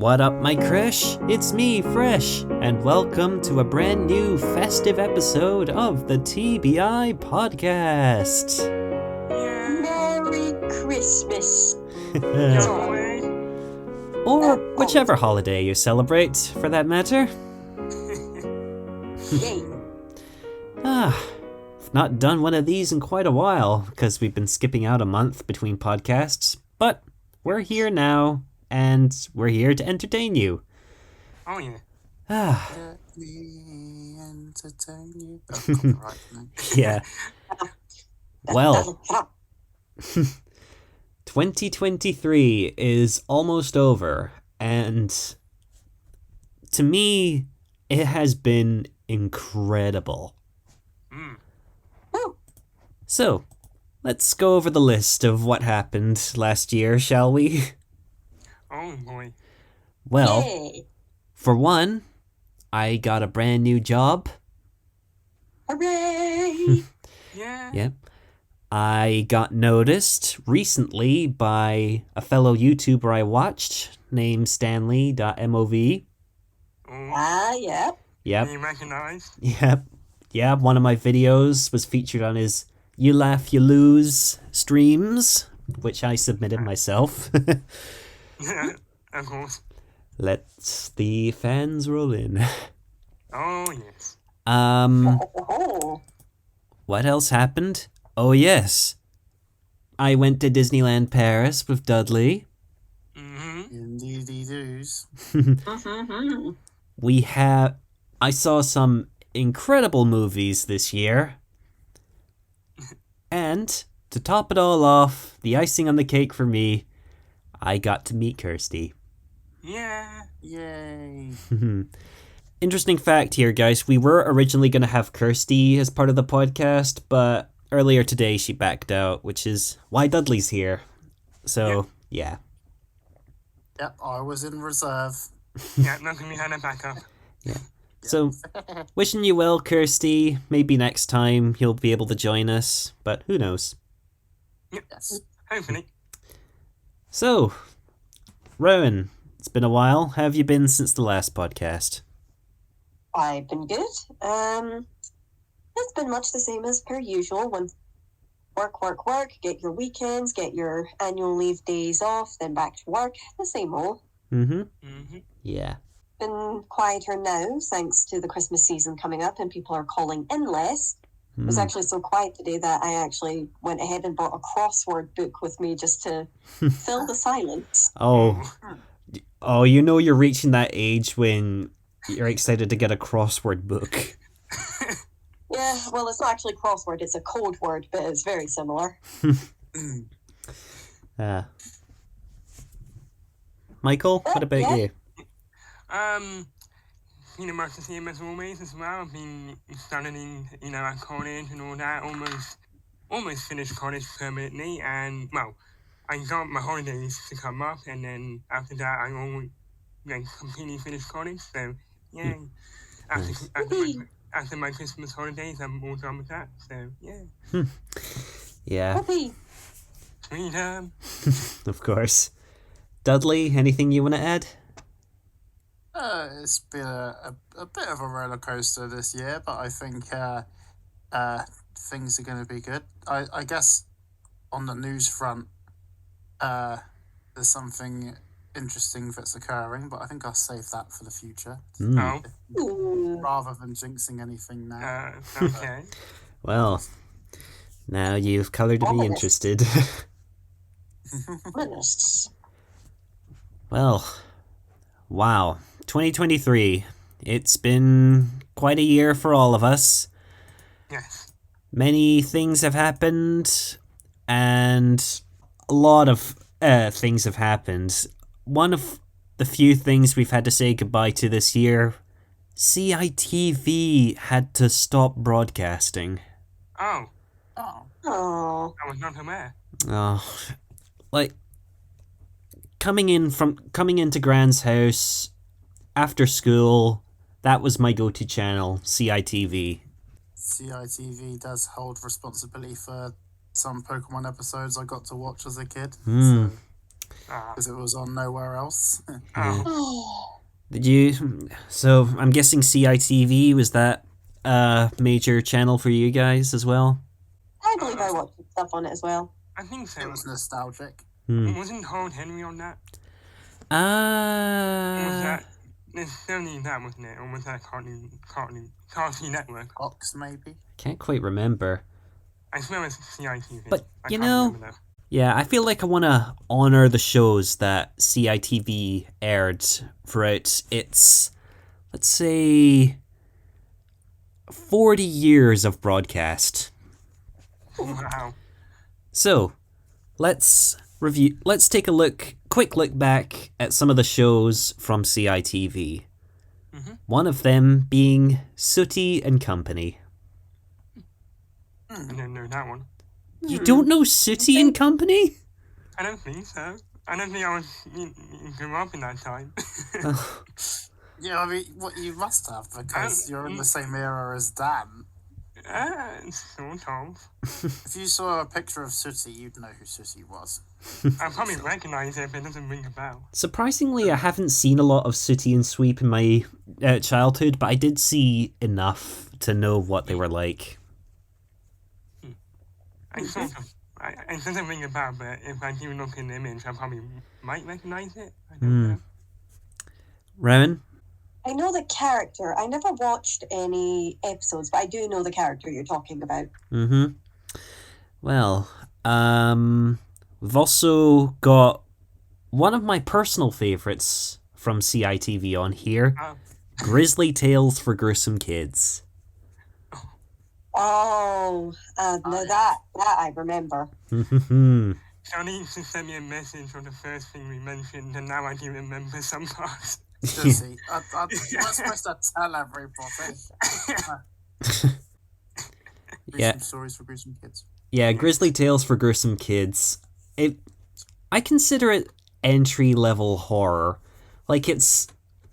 What up, my crush? It's me, Fresh, and welcome to a brand new festive episode of the TBI podcast. Merry Christmas. Or whichever holiday you celebrate, for that matter. Yay. I've not done one of these in quite a while, because we've been skipping out a month between podcasts, but we're here now, and we're here to entertain you. Oh, yeah. Let me entertain you. Oh, copyright, no. Yeah. Well, 2023 is almost over, and to me, it has been incredible. So, let's go over the list of what happened last year, shall we? Oh, boy. Well, Yay. for one, I got a brand new job. Hooray. Yeah. Yep. I got noticed recently by a fellow YouTuber I watched named Stanley.mov. Oh, Yep. Yep. you recognize? Yep. Yeah, one of my videos was featured on his You Laugh, You Lose streams, which I submitted myself. Yeah, of course. Let the fans roll in. Oh, yes. Oh. What else happened? Oh, yes. I went to Disneyland Paris with Dudley. Mm-hmm. Indeedy doos. I saw some incredible movies this year. And, to top it all off, the icing on the cake for me, I got to meet Kirsty. Yeah. Yay. Interesting fact here, guys. We were originally going to have Kirsty as part of the podcast, but earlier today she backed out, which is why Dudley's here. So, yeah. Yep, I was in reserve. Yeah, nothing behind a backup. So, wishing you well, Kirsty. Maybe next time you'll be able to join us, but who knows. Yes. Hopefully. So, Rowan, it's been a while. How have you been since the last podcast? I've been good. It's been much the same as per usual. When work, get your weekends, get your annual leave days off, then back to work. The same old. Mm-hmm. Yeah. Been quieter now, thanks to the Christmas season coming up and people are calling in less. It was actually so quiet today that I actually went ahead and brought a crossword book with me just to fill the silence. Oh, you know you're reaching that age when you're excited to get a crossword book. Yeah, well, it's not actually crossword, it's a code word, but it's very similar. Michael, what about yeah. you? Much the same as always as well. I've been studying, at college and all that. Almost finished college permanently, and, well, I got my holidays to come up, and then after that, I almost completely finished college, so, yay. After my Christmas holidays, I'm all done with that, so, yeah. Yeah, Whoopee. Freedom. of course. Dudley, anything you want to add? It's been a bit of a roller coaster this year, but I think things are going to be good. I guess on the news front, there's something interesting that's occurring, but I think I'll save that for the future. Oh, Rather than jinxing anything now. okay. Well, now you've coloured me interested. Goodness. Well, wow. 2023. It's been quite a year for all of us. Yes. Many things have happened, and a lot of things have happened. One of the few things we've had to say goodbye to this year, CITV had to stop broadcasting. Oh, Oh. I was not aware. Oh, like coming into Gran's house after school, that was my go-to channel, CITV. CITV does hold responsibility for some Pokemon episodes I got to watch as a kid. Hmm. So because it was on nowhere else. Oh, Did you? So I'm guessing CITV was that major channel for you guys as well. I believe I watched stuff on it as well. I think so. It was nostalgic. Wasn't Hold Henry on that? Or was that? There's certainly that, wasn't it? Or was that Cartoon Network? Fox, maybe. Can't quite remember. I swear it was CITV. But, I you can't know- remember though. Yeah, I feel like I want to honor the shows that CITV aired throughout its, let's say, 40 years of broadcast. Wow. So, let's take a quick look back at some of the shows from CITV. One of them being Sooty and Company. I don't know that one. You don't know Sooty and Company? I don't think so. I don't think I was grew up in that time. Yeah, I mean, what you must have because you're in the same era as Dan. Sort of. If you saw a picture of Sooty, you'd know who Sooty was. I probably recognise it, but it doesn't ring a bell. Surprisingly, I haven't seen a lot of Sooty and Sweep in my childhood, but I did see enough to know what they were like. I sort of. It doesn't ring a bell, but if I do look in the image, I probably might recognise it. I don't know. Rowan? I know the character. I never watched any episodes, but I do know the character you're talking about. Mm-hmm. Well, we've also got one of my personal favourites from CITV on here, Grizzly Tales for Gruesome Kids. Oh, no, that I remember. Johnny used to send me a message on the first thing we mentioned, and now I do remember some parts. Sooty. You're not supposed to tell everybody. Yeah. Gruesome stories for gruesome kids. Yeah, Grizzly Tales for Gruesome Kids. I consider it entry-level horror. Like, it's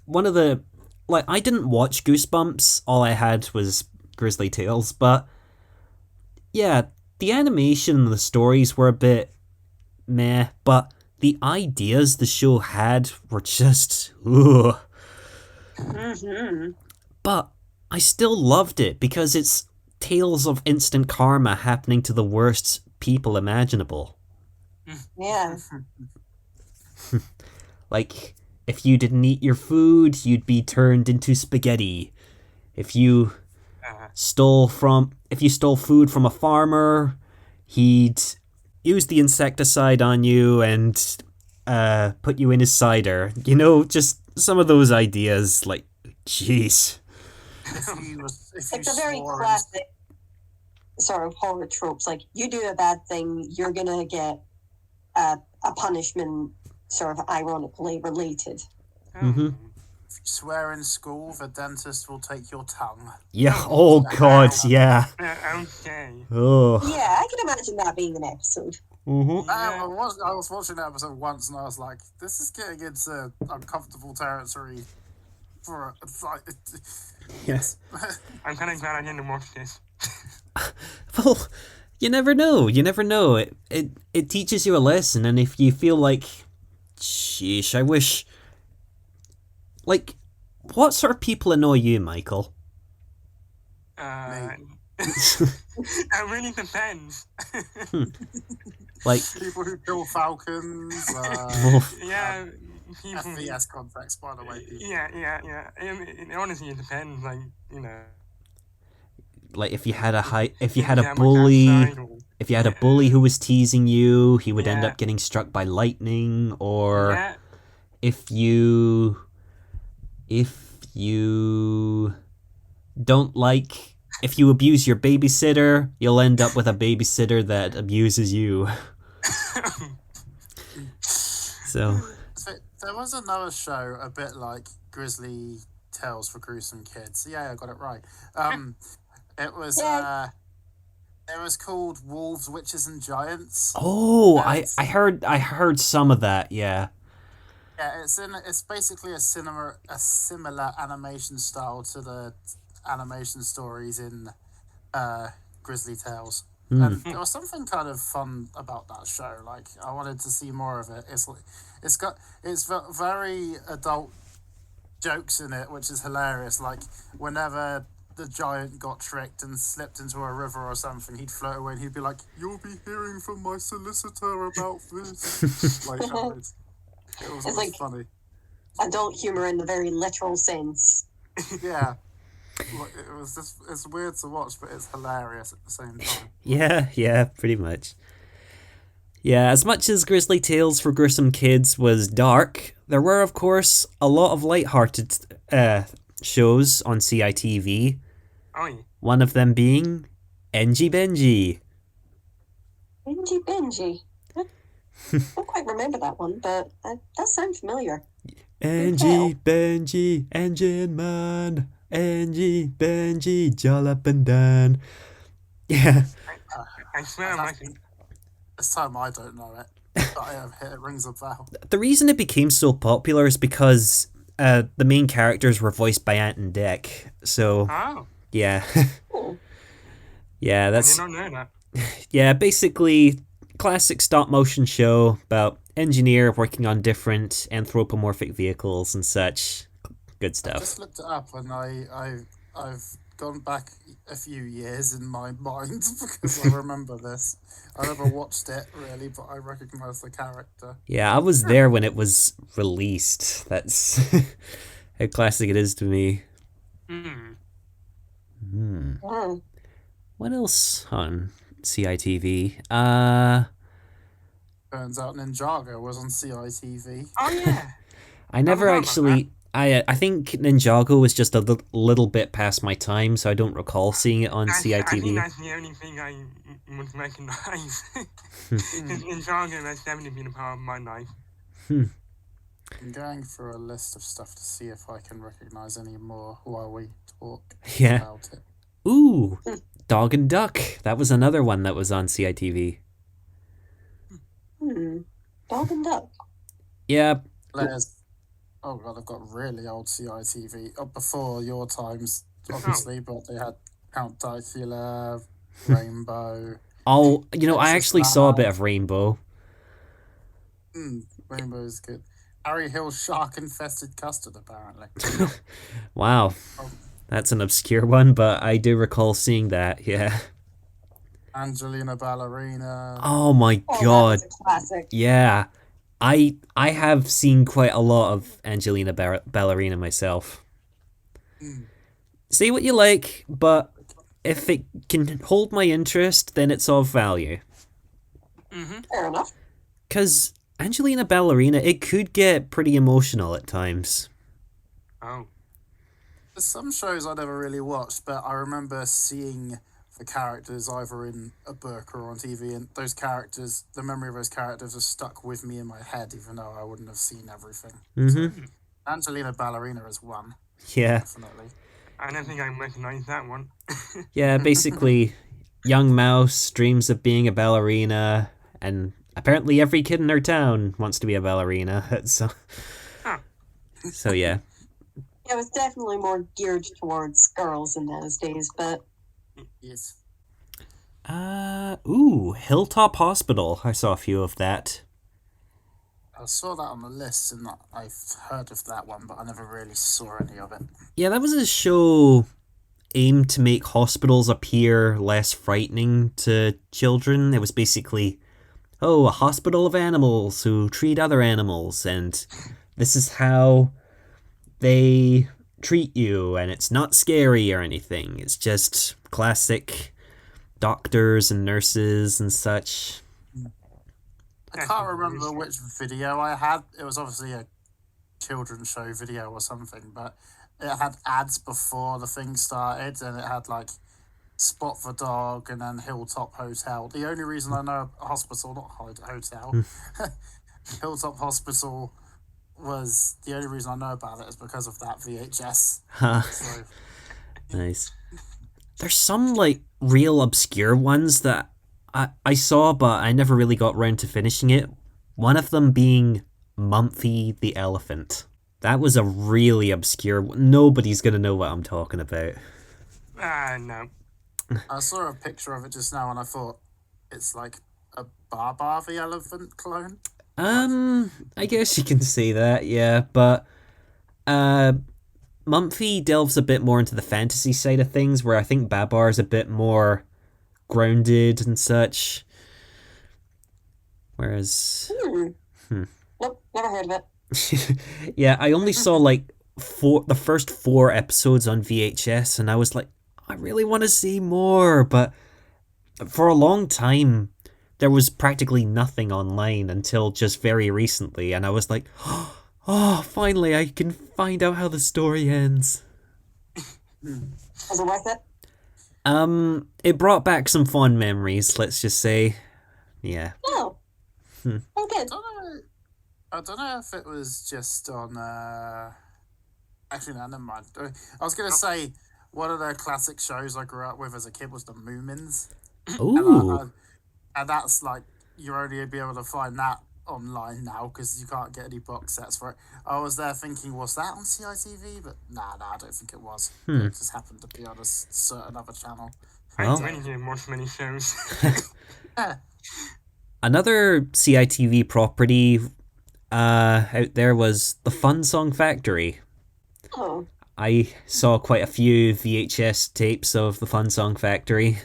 one of the... Like, I didn't watch Goosebumps. All I had was Grizzly Tales, but... Yeah, the animation and the stories were a bit meh, but the ideas the show had were just... Ugh. Mm-hmm. But I still loved it because it's tales of instant karma happening to the worst people imaginable. Yeah. Like, if you didn't eat your food, you'd be turned into spaghetti. If you stole food from a farmer, he'd use the insecticide on you and put you in his cider. You know, just some of those ideas, like, jeez. It's a very classic sort of horror tropes. Like, you do a bad thing, you're gonna get a punishment sort of ironically related. Mm-hmm. If you swear in school, the dentist will take your tongue. Yeah, oh god, yeah. Okay. Oh. Yeah, I can imagine that being an episode. Mm-hmm. I was watching that episode once and I was like, this is getting into uncomfortable territory for like. Yes. I'm kind of glad I didn't watch this. Well, you never know. You never know. It teaches you a lesson, and if you feel like, sheesh, I wish. Like, what sort of people annoy you, Michael? That really depends. Like people who kill falcons. Yeah. People. FVS context, by the way. Yeah. It honestly, it depends. Like, you know. Like if you had a bully, if you had a bully who was teasing you, he would end up getting struck by lightning, or if you don't like, if you abuse your babysitter, you'll end up with a babysitter that abuses you. So there was another show a bit like Grizzly Tales for Gruesome Kids. Yeah, I got it right. It was called Wolves, Witches, and Giants. Oh, I heard some of that. Yeah. Yeah, it's basically a similar animation style to the animation stories in Grizzly Tales. And there was something kind of fun about that show. Like, I wanted to see more of it. It's very adult jokes in it, which is hilarious. Like, whenever the giant got tricked and slipped into a river or something, he'd float away and he'd be like, "You'll be hearing from my solicitor about this." Like, it was always like funny. Adult humor in the very literal sense. Yeah. It's weird to watch, but it's hilarious at the same time. Yeah, pretty much. Yeah, as much as Grizzly Tales for Gruesome Kids was dark, there were, of course, a lot of light-hearted shows on CITV. Oh, yeah. One of them being Engie Benji. Benji Benji. I don't quite remember that one, but that does sound familiar. Engie Benji, Engine Man. Engie Benji, jolly up and down. Yeah. I swear I'm like... This time I don't know it, but it rings a bell. The reason it became so popular is because the main characters were voiced by Ant and Dec. So, Oh. yeah. Cool. Yeah, that's... I did not know that. Yeah, basically, classic stop-motion show about engineer working on different anthropomorphic vehicles and such. Good I stuff. just looked it up and I've gone back a few years in my mind because I remember this. I never watched it really, but I recognise the character. Yeah, I was there when it was released. That's how classic it is to me. Wow. What else on CITV? Turns out Ninjago was on CITV. Oh, yeah. I never forgot about actually... I think Ninjago was just a little bit past my time, so I don't recall seeing it on I think CITV. that's the only thing I would recognise. Ninjago has definitely been a part of my life. I'm going through a list of stuff to see if I can recognise any more while we talk Yeah. about it. Ooh, Dog and Duck. That was another one that was on CITV. Dog and Duck. Yeah. Oh god, I've got really old CITV. Before your times, obviously, but they had Count Dicula, Rainbow. Oh, I actually saw a Lab. bit of Rainbow. Rainbow is good. Harry Hill's shark-infested custard, apparently. Wow. That's an obscure one, but I do recall seeing that, yeah. Angelina Ballerina. Oh my Oh, god. that was a classic. Yeah. I have seen quite a lot of Angelina Ballerina myself. Say what you like, but if it can hold my interest, then it's of value. Fair enough. Because Angelina Ballerina, it could get pretty emotional at times. Oh. There's some shows I never really watched, but I remember seeing the characters either in a book or on TV, and those characters, the memory of those characters are stuck with me in my head, even though I wouldn't have seen everything. So, Angelina Ballerina is one. Yeah. Definitely. I don't think I recognise that one. Yeah, basically, young mouse dreams of being a ballerina, and apparently every kid in her town wants to be a ballerina. So yeah. It was definitely more geared towards girls in those days, but Yes. Hilltop Hospital. I saw a few of that. I saw that on the list, and I've heard of that one, but I never really saw any of it. Yeah, that was a show aimed to make hospitals appear less frightening to children. It was basically, a hospital of animals who treat other animals, and this is how they treat you, and it's not scary or anything. It's just classic doctors and nurses and such. I can't remember which video I had. It was obviously a children's show video or something, but it had ads before the thing started, and it had like Spot the Dog and then Hilltop Hotel. The only reason I know a hospital, not hotel, Hilltop Hospital was the only reason I know about it is because of that VHS. So, Nice. There's some like real obscure ones that I saw, but I never really got round to finishing it. One of them being Mumphy the Elephant. That was a really obscure one. Nobody's gonna know what I'm talking about. No. I saw a picture of it just now and I thought it's like a Barbar the Elephant clone. I guess you can say that, yeah, but Mumphy delves a bit more into the fantasy side of things, where I think Babar is a bit more grounded and such. Whereas, Nope, never heard of it. yeah, I only saw like the first 4 episodes on VHS, and I was like, I really want to see more, but for a long time there was practically nothing online until just very recently, and I was like, oh, finally I can find out how the story ends. Was it worth it? It brought back some fond memories, let's just say. Yeah. Oh. Oh, good. I don't know if it was just on. Actually, no, never mind. I was going to say one of the classic shows I grew up with as a kid was the Moomins. Ooh. And that's like you're only be able to find that online now because you can't get any box sets for it. I was there thinking, was that on CITV? But nah, I don't think it was. It just happened to be on a certain other channel. Well. I really didn't watch many shows. Another CITV property out there was the Fun Song Factory. Oh. I saw quite a few VHS tapes of the Fun Song Factory.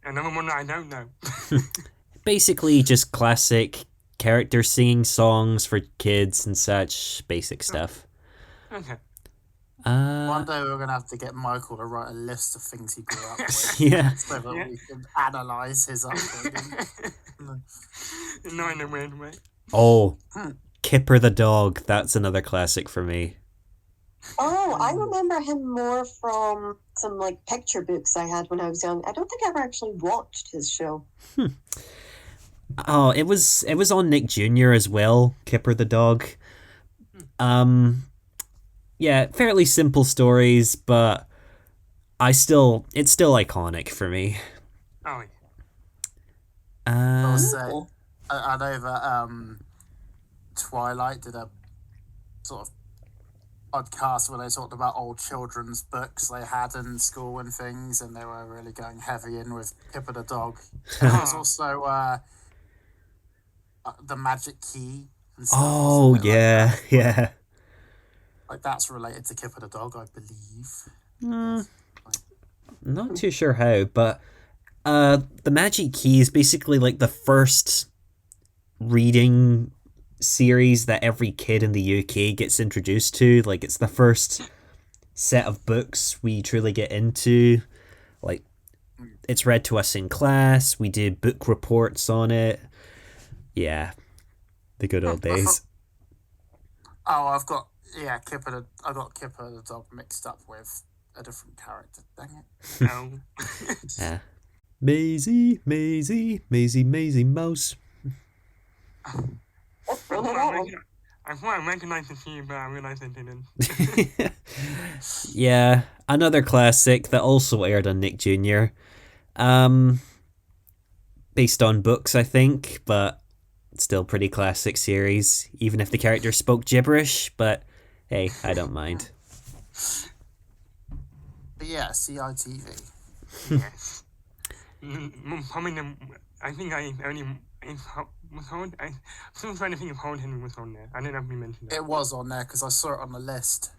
Another one that I don't know. Basically just classic characters singing songs for kids and such basic stuff. Okay. One day we're going to have to get Michael to write a list of things he grew up with. Yeah. So that we can analyse his upbringing. Not in a weird way. Oh, Kipper the dog. That's another classic for me. Oh, I remember him more from some like picture books I had when I was young. I don't think I ever actually watched his show. Oh, it was on Nick Jr. as well, Kipper the dog. Yeah, fairly simple stories, but it's still iconic for me. Oh, I know that Twilight did a sort of podcast where they talked about old children's books they had in school and things, and they were really going heavy in with Pippa the dog. And there's also the Magic Key and stuff. Oh, yeah, like yeah. Like that's related to Kipper the dog, I believe. Not too sure how, but the Magic Key is basically like the first reading series that every kid in the UK gets introduced to. Like, it's the first set of books we truly get into. Like, it's read to us in class. We did book reports on it. Yeah, the good old days. Oh, I got Kipper the dog mixed up with a different character. Dang it. no. Yeah. Maisie, Maisie, Maisie, Maisie Mouse. Oh, don't know that one. I thought I recognized the scene, but I realized I didn't. Yeah, another classic that also aired on Nick Jr. Based on books, I think, but still pretty classic series, even if the characters spoke gibberish, but hey, I don't mind. But yeah, CITV. Yes. Probably I think I only was on. I'm still trying to think if Hold Henry was on there. I don't know if we mentioned that. It was on there because I saw it on the list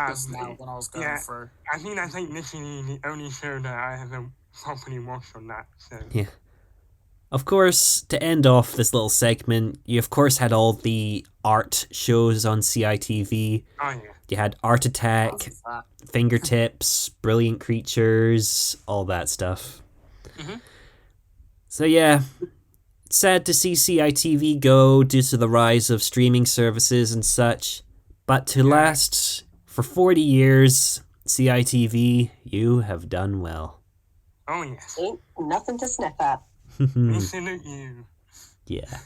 just now when I was going through. I think that's like literally the only show that I have properly watched on that. So. Yeah. Of course, to end off this little segment, you of course had all the art shows on CITV. Oh, yeah. You had Art Attack, Fingertips, Brilliant Creatures, all that stuff. Mm-hmm. So yeah, sad to see CITV go due to the rise of streaming services and such, but to last for 40 years, CITV, you have done well. Oh, yes. Ain't nothing to sniff at. We salute you. Yeah.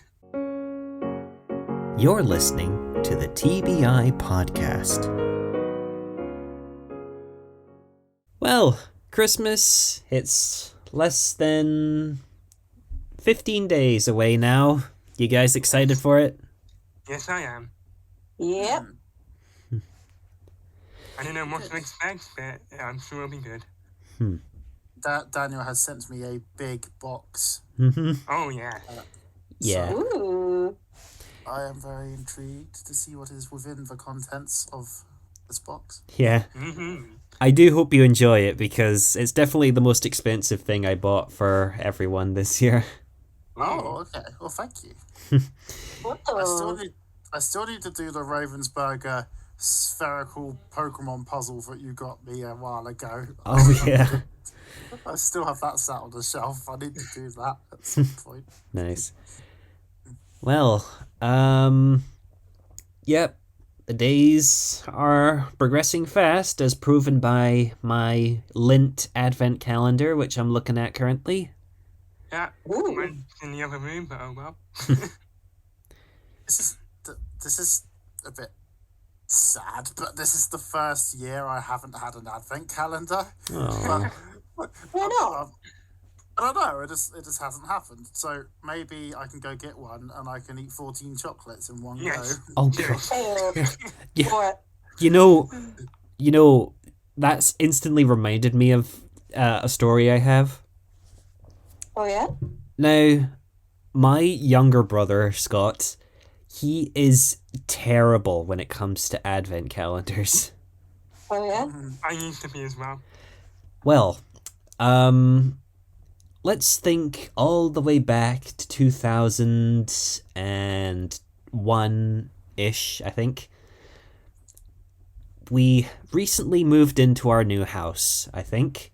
You're listening to the TBI podcast. Well, Christmas, it's less than 15 days away now. You guys excited for it? Yes, I am. Yep. I don't know what to expect, but I'm sure it'll be good. Daniel has sent me a big box. Oh, yeah. Yeah. So Ooh. I am very intrigued to see what is within the contents of this box. Yeah. Mm-hmm. I do hope you enjoy it because it's definitely the most expensive thing I bought for everyone this year. Oh, okay. Well, thank you. Oh. I still need to do the Ravensburger spherical Pokemon puzzle that you got me a while ago. Oh, yeah. I still have that sat on the shelf. I need to do that at some point. Nice. Well, yep. The days are progressing fast, as proven by my Lint advent calendar, which I'm looking at currently. Yeah. Ooh. Mine's in the other room, but oh well. This is a bit sad, but this is the first year I haven't had an advent calendar. Oh. Why not? I don't know. It just hasn't happened. So maybe I can go get one, and I can eat 14 chocolates in one Yes. go. Oh, Yes. God. Yeah. For it. You know, that's instantly reminded me of a story I have. Oh, yeah? Now, my younger brother, Scott, he is terrible when it comes to advent calendars. Oh, yeah? I used to be as well. Well, let's think all the way back to 2001-ish, I think. We recently moved into our new house, I think,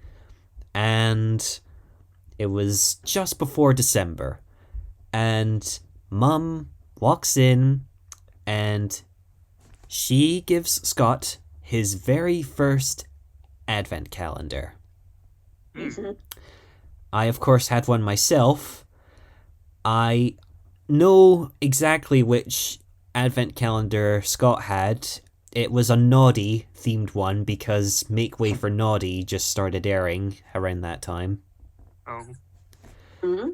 and it was just before December, and Mum walks in, and she gives Scott his very first advent calendar. Mhm. I, of course, had one myself. I know exactly which advent calendar Scott had. It was a Noddy themed one because Make Way for Noddy just started airing around that time. Oh. Mm-hmm.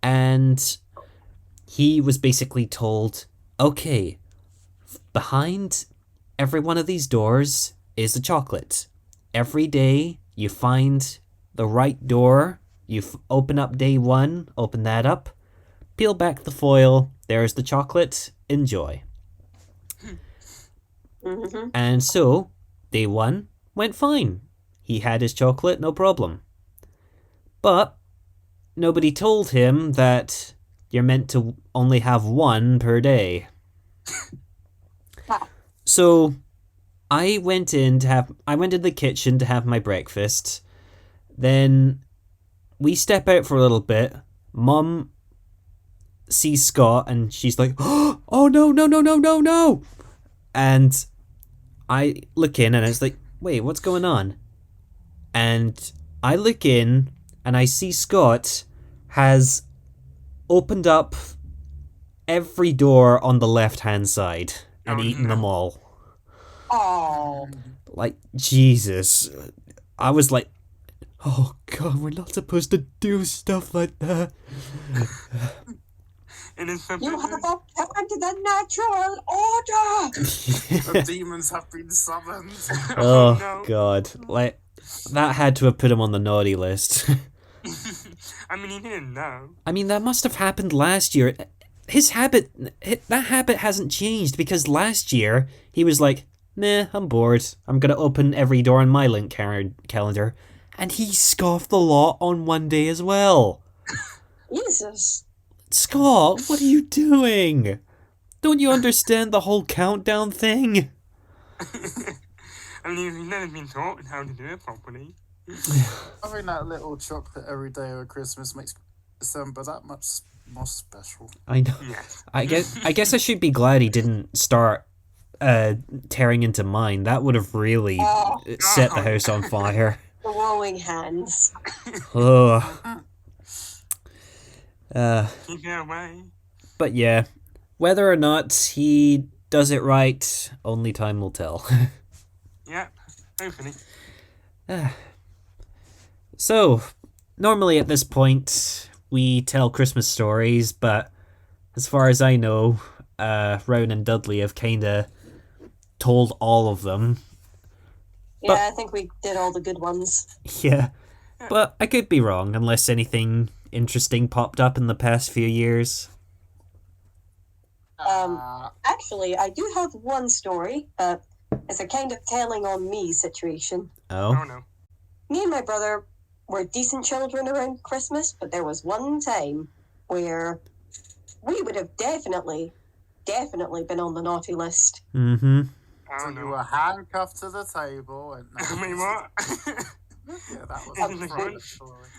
And he was basically told, okay, behind every one of these doors is a chocolate. Every day you find the right door, you open up day one, open that up, peel back the foil, there's the chocolate, enjoy. Mm-hmm. And so, day one went fine. He had his chocolate, no problem. But nobody told him that you're meant to only have one per day. So I went in the kitchen to have my breakfast. Then we step out for a little bit. Mum sees Scott and she's like, "Oh no. And I look in and it's like, wait, what's going on? And I look in and I see Scott has opened up every door on the left-hand side and eaten them all. Oh. Like, Jesus. I was like, oh God, we're not supposed to do stuff like that. And it's You something. have upheld the natural order! The demons have been summoned. Oh, no. God. Like, that had to have put him on the naughty list. I mean, he didn't know. I mean, that must have happened last year. That habit hasn't changed because last year he was like, "Meh, I'm bored. I'm gonna open every door on my link calendar," and he scoffed the lot on one day as well. Jesus. Scott, what are you doing? Don't you understand the whole countdown thing? I mean, he's never been taught how to do it properly. Having that little chocolate every day of Christmas makes December that much more special. I know. Yes. I guess I should be glad he didn't start tearing into mine. That would have really set the house on fire. Glowing hands. Ugh. Keep it away. But yeah, whether or not he does it right, only time will tell. Yeah, hopefully. So, normally at this point, we tell Christmas stories, but as far as I know, Rowan and Dudley have kind of told all of them. Yeah, I think we did all the good ones. Yeah, But I could be wrong, unless anything interesting popped up in the past few years. Actually, I do have one story, but it's a kind of telling on me situation. Oh Oh? no. Me and my brother were decent children around Christmas, but there was one time where we would have definitely been on the naughty list. Mm-hmm. Oh So you no. were handcuffed to the table and I mean, what? yeah, that was In the a front. great story.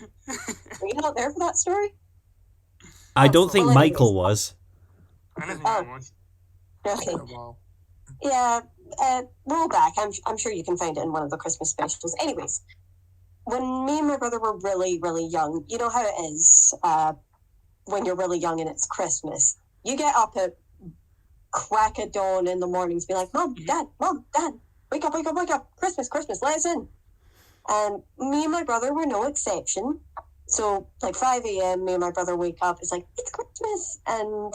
Were you not there for that story? I don't think Well, anyways. Michael was. I don't think I was. Okay. Been a while. Yeah, roll back. I'm sure you can find it in one of the Christmas specials. Anyways, when me and my brother were really, really young, you know how it is when you're really young and it's Christmas. You get up at crack of dawn in the mornings, be like, Mom, Dad, wake up, wake up, wake up. Christmas, let us in. And me and my brother were no exception. So, like 5 a.m., me and my brother wake up. It's like, it's Christmas. And,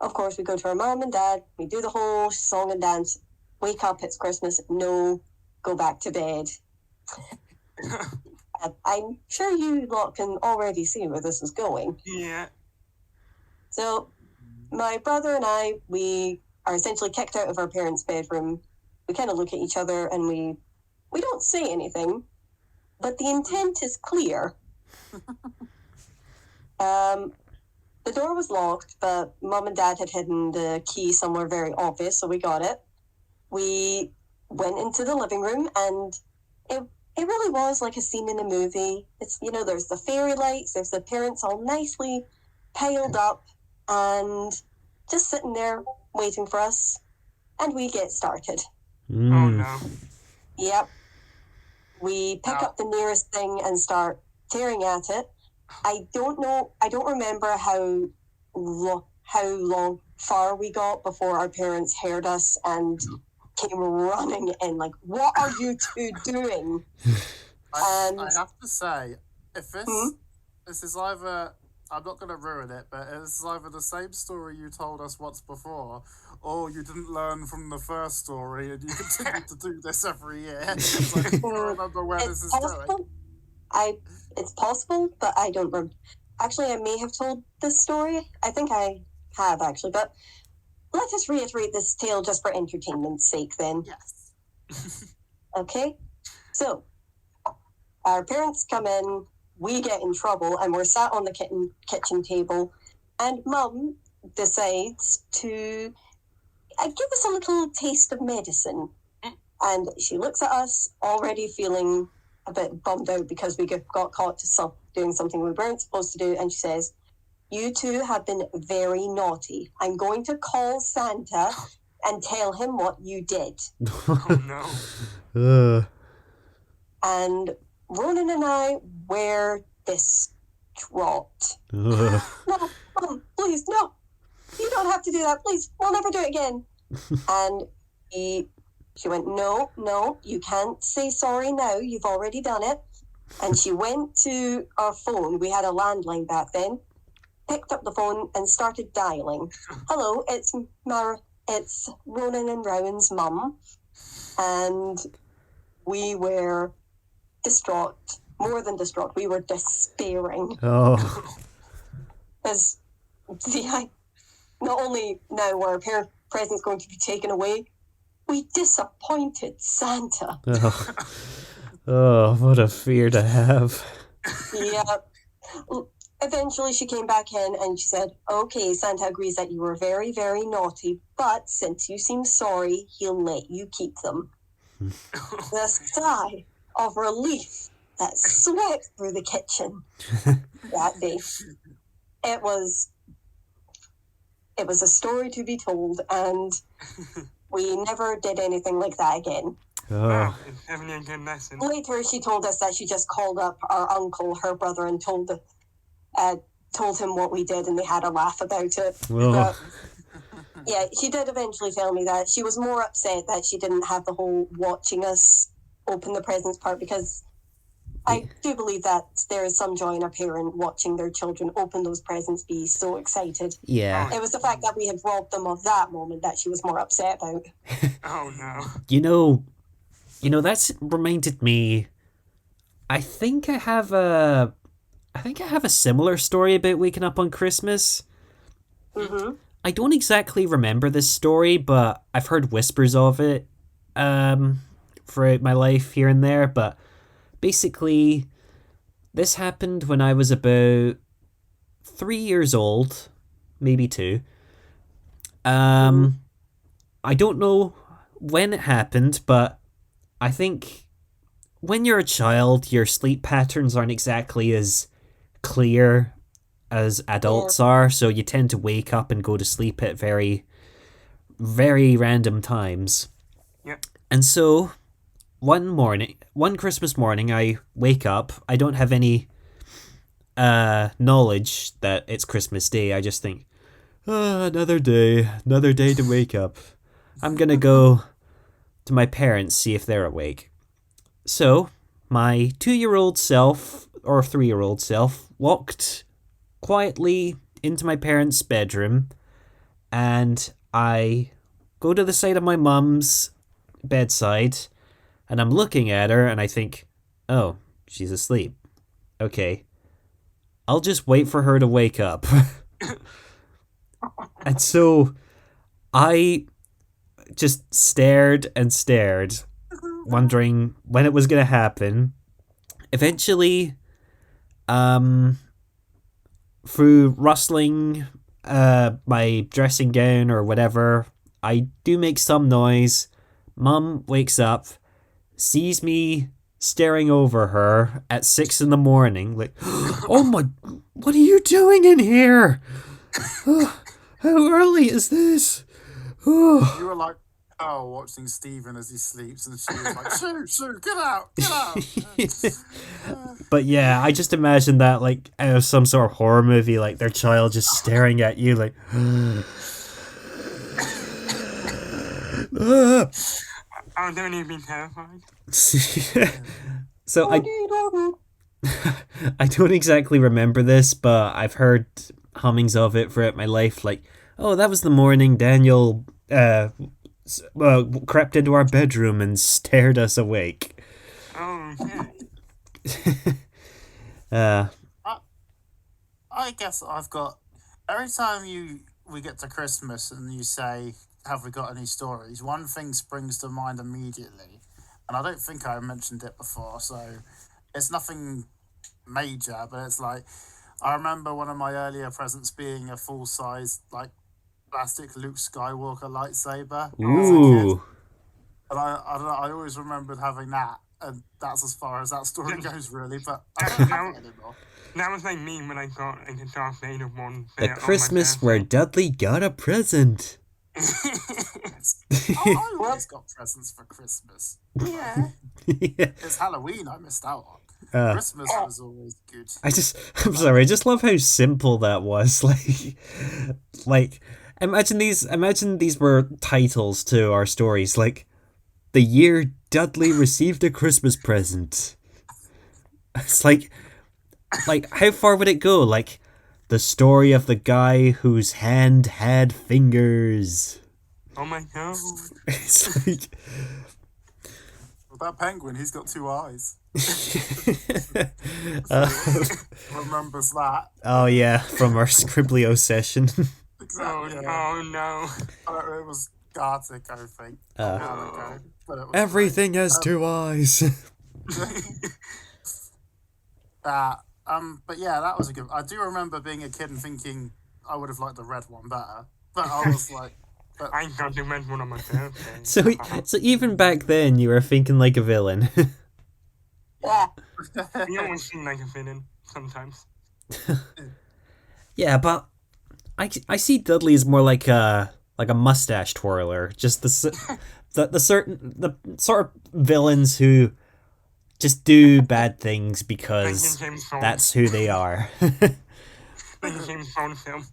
of course, we go to our mom and dad. We do the whole song and dance. Wake up, it's Christmas. No, go back to bed. I'm sure you lot can already see where this is going. Yeah. So, my brother and I, we are essentially kicked out of our parents' bedroom. We kind of look at each other and we don't say anything, but the intent is clear. The door was locked, but Mom and Dad had hidden the key somewhere very obvious, so we got it. We went into the living room, and it really was like a scene in a movie. It's, there's the fairy lights, there's the parents all nicely piled up, and just sitting there waiting for us, and we get started. Oh Mm. no. Yep. We pick up the nearest thing and start tearing at it. I don't remember how far we got before our parents heard us and came running in, like, what are you two doing? I have to say, if this Hmm? this is either, I'm not going to ruin it, but this is either the same story you told us once before, or you didn't learn from the first story and you continue to do this every year. It's like, I don't remember where this is going. It's possible, but I don't remember. Actually, I may have told this story. I think I have, actually, but let us reiterate this tale just for entertainment's sake, then. Yes. Okay? So, our parents come in, we get in trouble, and we're sat on the kitchen table, and Mum decides to give us a little taste of medicine. And she looks at us, already feeling a bit bummed out because we got caught doing something we weren't supposed to do, and she says, "You two have been very naughty. I'm going to call Santa and tell him what you did." Oh no. And Ronan and I were distraught. Ugh. No, Mom, please, no. You don't have to do that, please. We'll never do it again. And she went, no, you can't say sorry now. You've already done it. And she went to our phone. We had a landline back then. Picked up the phone and started dialing. "Hello, it's Ronan and Rowan's mum." And we were distraught. More than distraught. We were despairing. Oh. Because, not only now were our presents going to be taken away, we disappointed Santa. Oh. Oh, what a fear to have. Yeah. Eventually she came back in and she said, "Okay, Santa agrees that you were very, very naughty, but since you seem sorry, he'll let you keep them." The sigh of relief that swept through the kitchen that day. It was a story to be told, and we never did anything like that again. Oh. Wow, it's definitely a good lesson. Later, she told us that she just called up our uncle, her brother, and told him what we did, and they had a laugh about it. Oh. But, yeah, she did eventually tell me that she was more upset that she didn't have the whole watching us open the presents part, because I do believe that there is some joy in a parent watching their children open those presents, be so excited. Yeah. It was the fact that we had robbed them of that moment that she was more upset about. Oh no. You know, that's reminded me. I think I have a similar story about waking up on Christmas. Mm-hmm. I don't exactly remember this story, but I've heard whispers of it throughout my life here and there. But basically, this happened when I was about 3 years old, maybe two. I don't know when it happened, but I think when you're a child, your sleep patterns aren't exactly as clear as adults are, so you tend to wake up and go to sleep at very, very random times. Yep. And so, one Christmas morning, I wake up. I don't have any knowledge that it's Christmas Day. I just think, another day to wake up. I'm gonna go to my parents, see if they're awake. So, my 2-year-old self, or 3-year-old self, walked quietly into my parents' bedroom, and I go to the side of my mum's bedside, and I'm looking at her, and I think, oh, she's asleep. Okay. I'll just wait for her to wake up. And so I just stared and stared, wondering when it was going to happen. Eventually, through rustling my dressing gown or whatever, I do make some noise. Mum wakes up, sees me staring over her at 6 a.m, like, oh my, what are you doing in here? How early is this? You were like, oh, watching Stephen as he sleeps, and she was like, Shoo, get out. But yeah, I just imagine that like out of some sort of horror movie, like their child just staring at you like. I don't even be terrified. So I don't exactly remember this, but I've heard hummings of it throughout my life. Like, oh, that was the morning Daniel crept into our bedroom and stared us awake. Oh, yeah. I guess I've got every time we get to Christmas and you say, have we got any stories? One thing springs to mind immediately, and I don't think I mentioned it before, so it's nothing major, but it's like I remember one of my earlier presents being a full size like plastic Luke Skywalker lightsaber. Ooh. And I don't know, I always remembered having that, and that's as far as that story goes, really. But I don't have it anymore. That was like me when I got like a Darth Vader one. The Christmas where Dudley got a present. I always got presents for Christmas. Yeah. It's Halloween I missed out on. Christmas was always good. I'm sorry, I just love how simple that was. Like imagine these were titles to our stories, like the year Dudley received a Christmas present. It's like how far would it go? Like the story of the guy whose hand had fingers. Oh my god. It's like Well, that penguin, he's got 2 eyes. Remembers that. Oh yeah, from our Scriblio session. Exactly. Oh no. It was Gartic, I think. But it was Everything has 2 eyes. But yeah, that was a good. I do remember being a kid and thinking I would have liked the red one better, but I was like, I got the red one on my birthday. So even back then, you were thinking like a villain. Yeah. You always seem like a villain sometimes. Yeah, but I see Dudley as more like a mustache twirler. Just the sort of villains who just do bad things because that's who they are. Like a James Bond film.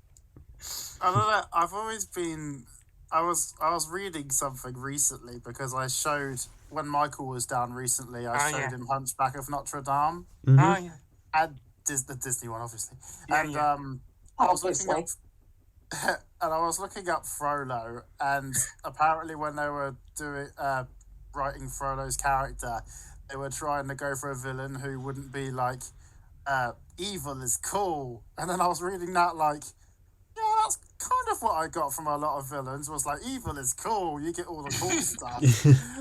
I don't know. I've always been. I was reading something recently because I showed when Michael was down recently. I showed him Hunchback of Notre Dame. Mm-hmm. Oh yeah. And the Disney one, obviously. Yeah, and yeah. I was looking up, and I was looking up Frollo, and apparently when they were doing writing Frollo's character, they were trying to go for a villain who wouldn't be like, evil is cool. And then I was reading that like, yeah, that's kind of what I got from a lot of villains, was like, evil is cool, you get all the cool stuff.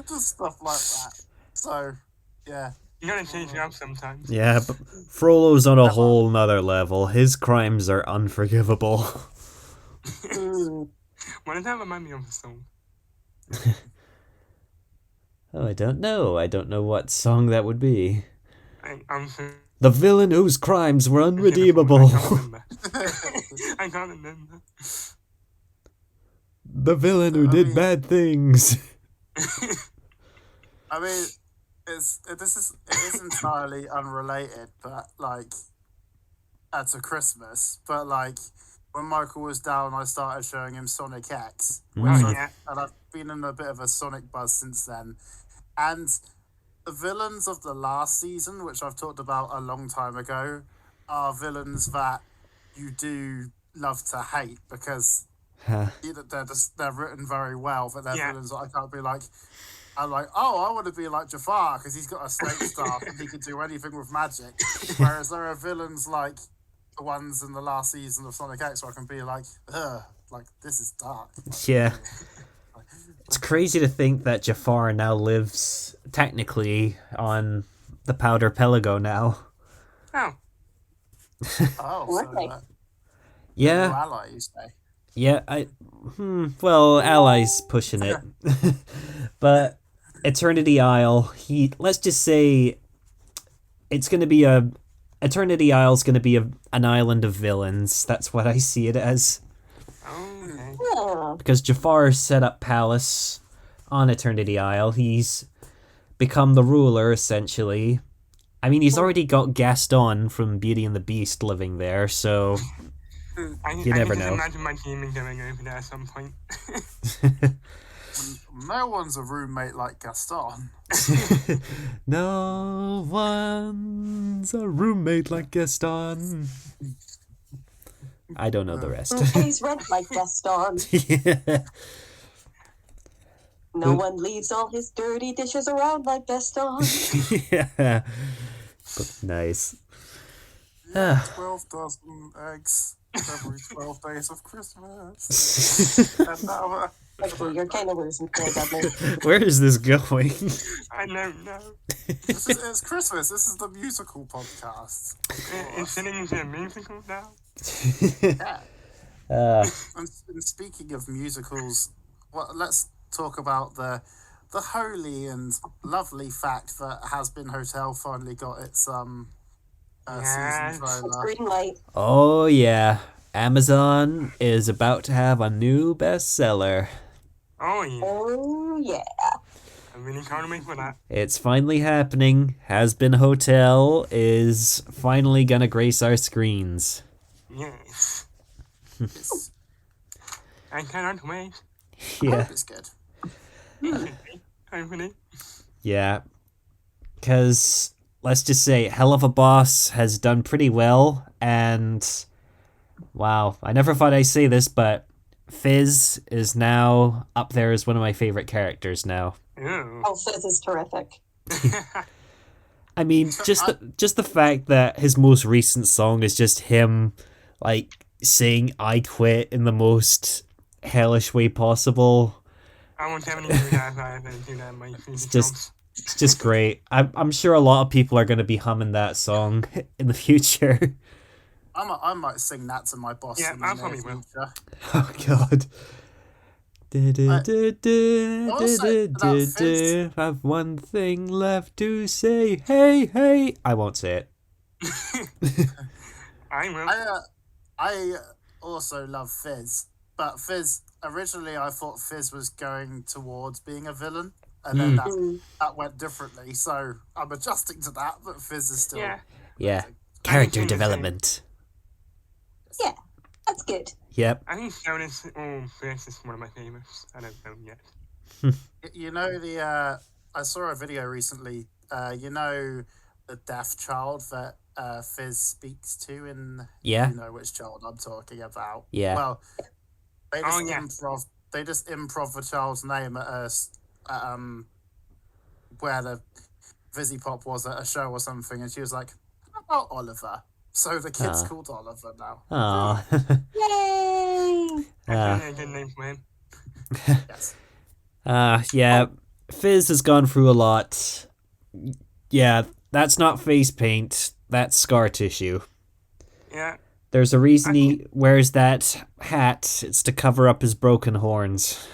Just stuff like that. So, yeah. You gotta change it up sometimes. Yeah, but Frollo's on a whole nother level. His crimes are unforgivable. What does that remind me of a song? Oh, I don't know. I don't know what song that would be. I'm sorry. The villain whose crimes were unredeemable. I can't remember. I can't remember. The villain who did bad things. I mean, it is entirely unrelated, but like, to Christmas. But like, when Michael was down, I started showing him Sonic X, and I've been in a bit of a Sonic buzz since then. And the villains of the last season, which I've talked about a long time ago, are villains that you do love to hate because they're written very well, but they're villains that I can't be like. I'm like, oh, I want to be like Jafar because he's got a snake staff and he can do anything with magic. Whereas there are villains like the ones in the last season of Sonic X where I can be like, ugh, like this is dark. Yeah. It's crazy to think that Jafar now lives technically on the Powder Pelago now. Oh. So yeah. Ally, you say? Yeah, well, Ally's pushing it. But Eternity Isle, let's just say it's going to be Eternity Isle's going to be an island of villains. That's what I see it as. Because Jafar set up Palace on Eternity Isle. He's become the ruler, essentially. I mean, he's already got Gaston from Beauty and the Beast living there, so you never know. I can just imagine my demon going over there at some point. No one's a roommate like Gaston. No one's a roommate like Gaston. I don't know the rest. He's red like Gaston. Yeah. No one leaves all his dirty dishes around like Gaston. Yeah. But nice. 12 dozen eggs every 12 days of Christmas. And now, Okay, you're kind of losing me, Dudley. Where is this going? I don't know. It's Christmas. This is the musical podcast. It's sitting into a musical now. And speaking of musicals, let's talk about the holy and lovely fact that Has Been Hotel finally got its season trailer. Green light. Oh yeah, Amazon is about to have a new bestseller. Oh yeah. Oh yeah. I really can't wait for that. It's finally happening. Has Been Hotel is finally gonna grace our screens. Yes. I cannot wait. Yeah. I hope it's good. Hopefully. Yeah. Because, let's just say, Hell of a Boss has done pretty well, and wow, I never thought I'd say this, but Fizz is now up there as one of my favorite characters now. Ew. Oh, Fizz is terrific. I mean, just the fact that his most recent song is just him, like, saying "I quit" in the most hellish way possible. I won't have any do that if I do that in my future jobs. It's just great. I'm sure a lot of people are going to be humming that song in the future. I might sing that to my boss. Yeah, in I the probably near will. future. Oh God. I've one thing left to say. Hey, hey. I won't say it. I will. I also love Fizz, but Fizz, originally I thought Fizz was going towards being a villain, and then that went differently, so I'm adjusting to that, but Fizz is still... Yeah. Character development. Yeah, that's good. Yep. I think Jonas Fizz is one of my favorites. I don't know yet. You know, I saw a video recently, you know the deaf child that Fizz speaks to in... Yeah. You know which child I'm talking about. Yeah. Well, they just improv the child's name at where Vizzy Pop was at a show or something, and she was like, "How about Oliver?" So the kid's called Oliver now. Aw. Yay! That's really a good name for him. Yes. Yeah. Fizz has gone through a lot. Yeah, that's not face paint. That's scar tissue. Yeah. There's a reason he wears that hat. It's to cover up his broken horns.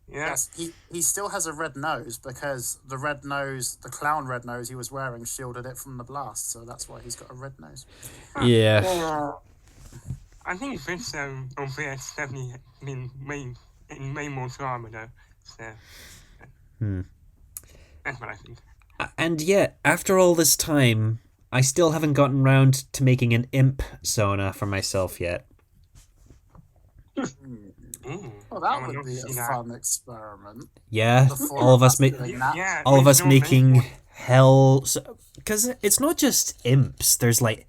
Yeah. Yes, he still has a red nose because the red nose, the clown red nose he was wearing, shielded it from the blast. So that's why he's got a red nose. Yeah. Yeah. I think Fitz, albeit definitely been way more drama though. So, that's what I think. And yet, after all this time, I still haven't gotten round to making an imp Sona for myself yet. Ooh, Well, I that would would be see a that. fun experiment. Yeah, The four all of us doing make that. Yeah, all of there's us no making main one. hell, because it's not just imps. There's like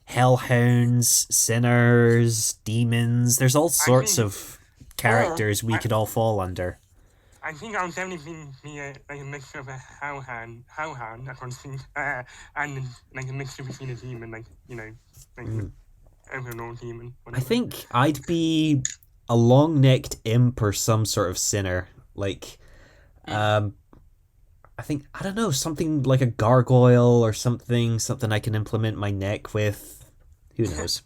hellhounds, sinners, demons. There's all sorts think- of characters we could all fall under. I think I'll definitely be like a mixture of a hellhound, I can't think, and like a mixture between a demon, like overlord demon. I Whatever. think I'd be a long-necked imp or some sort of sinner. Like, I don't know, something like a gargoyle or something I can implement my neck with. Who knows?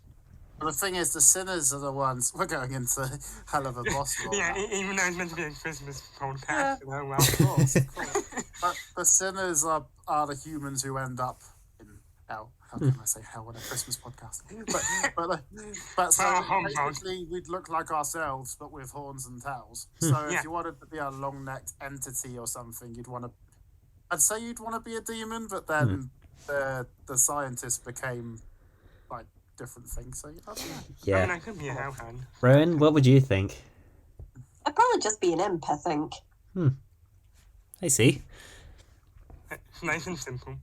But the thing is, the sinners are the ones. We're going into hell of a boss role. Yeah, now. even though it's meant to be a Christmas podcast, Yeah. well, Of course, of course. But the sinners are the humans who end up in hell. How can I say hell on a Christmas podcast? But so basically, we'd look like ourselves, but with horns and tails. So if Yeah. you wanted to be a long-necked entity or something, you'd want to. I'd say you'd want to be a demon, but then the scientists became like different things. So I don't know. I mean, Yeah. I could be a hellhound. Rowan, what would you think? I'd probably just be an imp, I think. I see. It's nice and simple.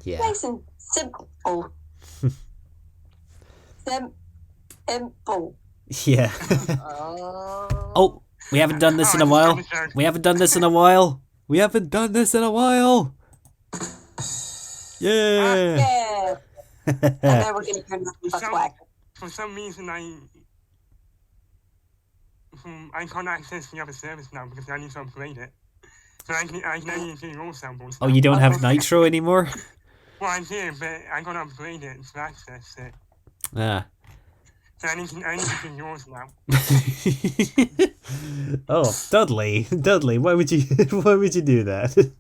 Yeah. Nice and simple. Simple. Yeah. Oh, Oh, we haven't done this in a while. We haven't done this in a while. We haven't done this in a while. Yeah. Yeah. And then we're going to turn that into a whack. For some reason, I can't access the other service now because I need to upgrade it. So I can only do your samples. Oh, you don't have Nitro anymore? Well, I do, but I gotta upgrade it to access it. Ah. So I need to do yours now. Oh, Dudley, why would you do that?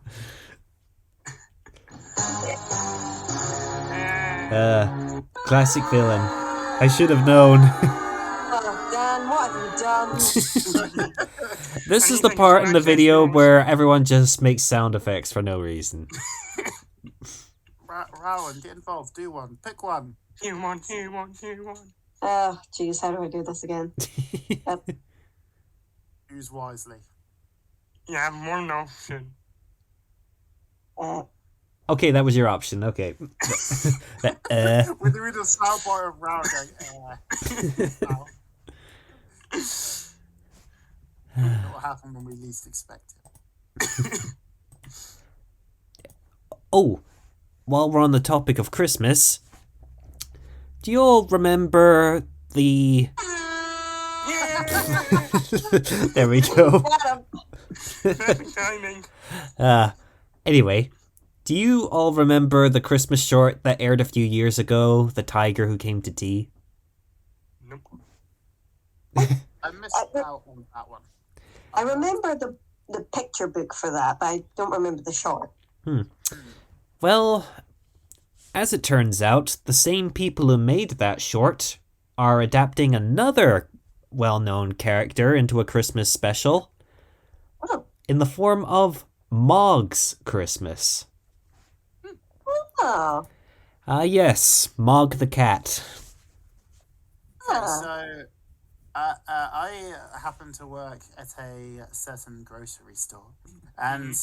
Classic villain. I should have known. Oh, Dan, what have you done? This is the part in the video where everyone just makes sound effects for no reason. Rowan, get involved. Do one. Pick one. You want. Oh, jeez, how do I do this again? Use wisely. You have one option. Okay, that was your option. Okay. We're doing a soundbite of Rowan going, What will happen when we least expect it? Oh, while we're on the topic of Christmas, do you all remember the... There we go. Perfect timing. Anyway, do you all remember the Christmas short that aired a few years ago, The Tiger Who Came to Tea? Nope. I missed out on that one. I remember the picture book for that, but I don't remember the short. Well, as it turns out, the same people who made that short are adapting another well-known character into a Christmas special Oh. in the form of Mog's Christmas. Oh. Yes, Mog the cat. So, I happen to work at a certain grocery store, and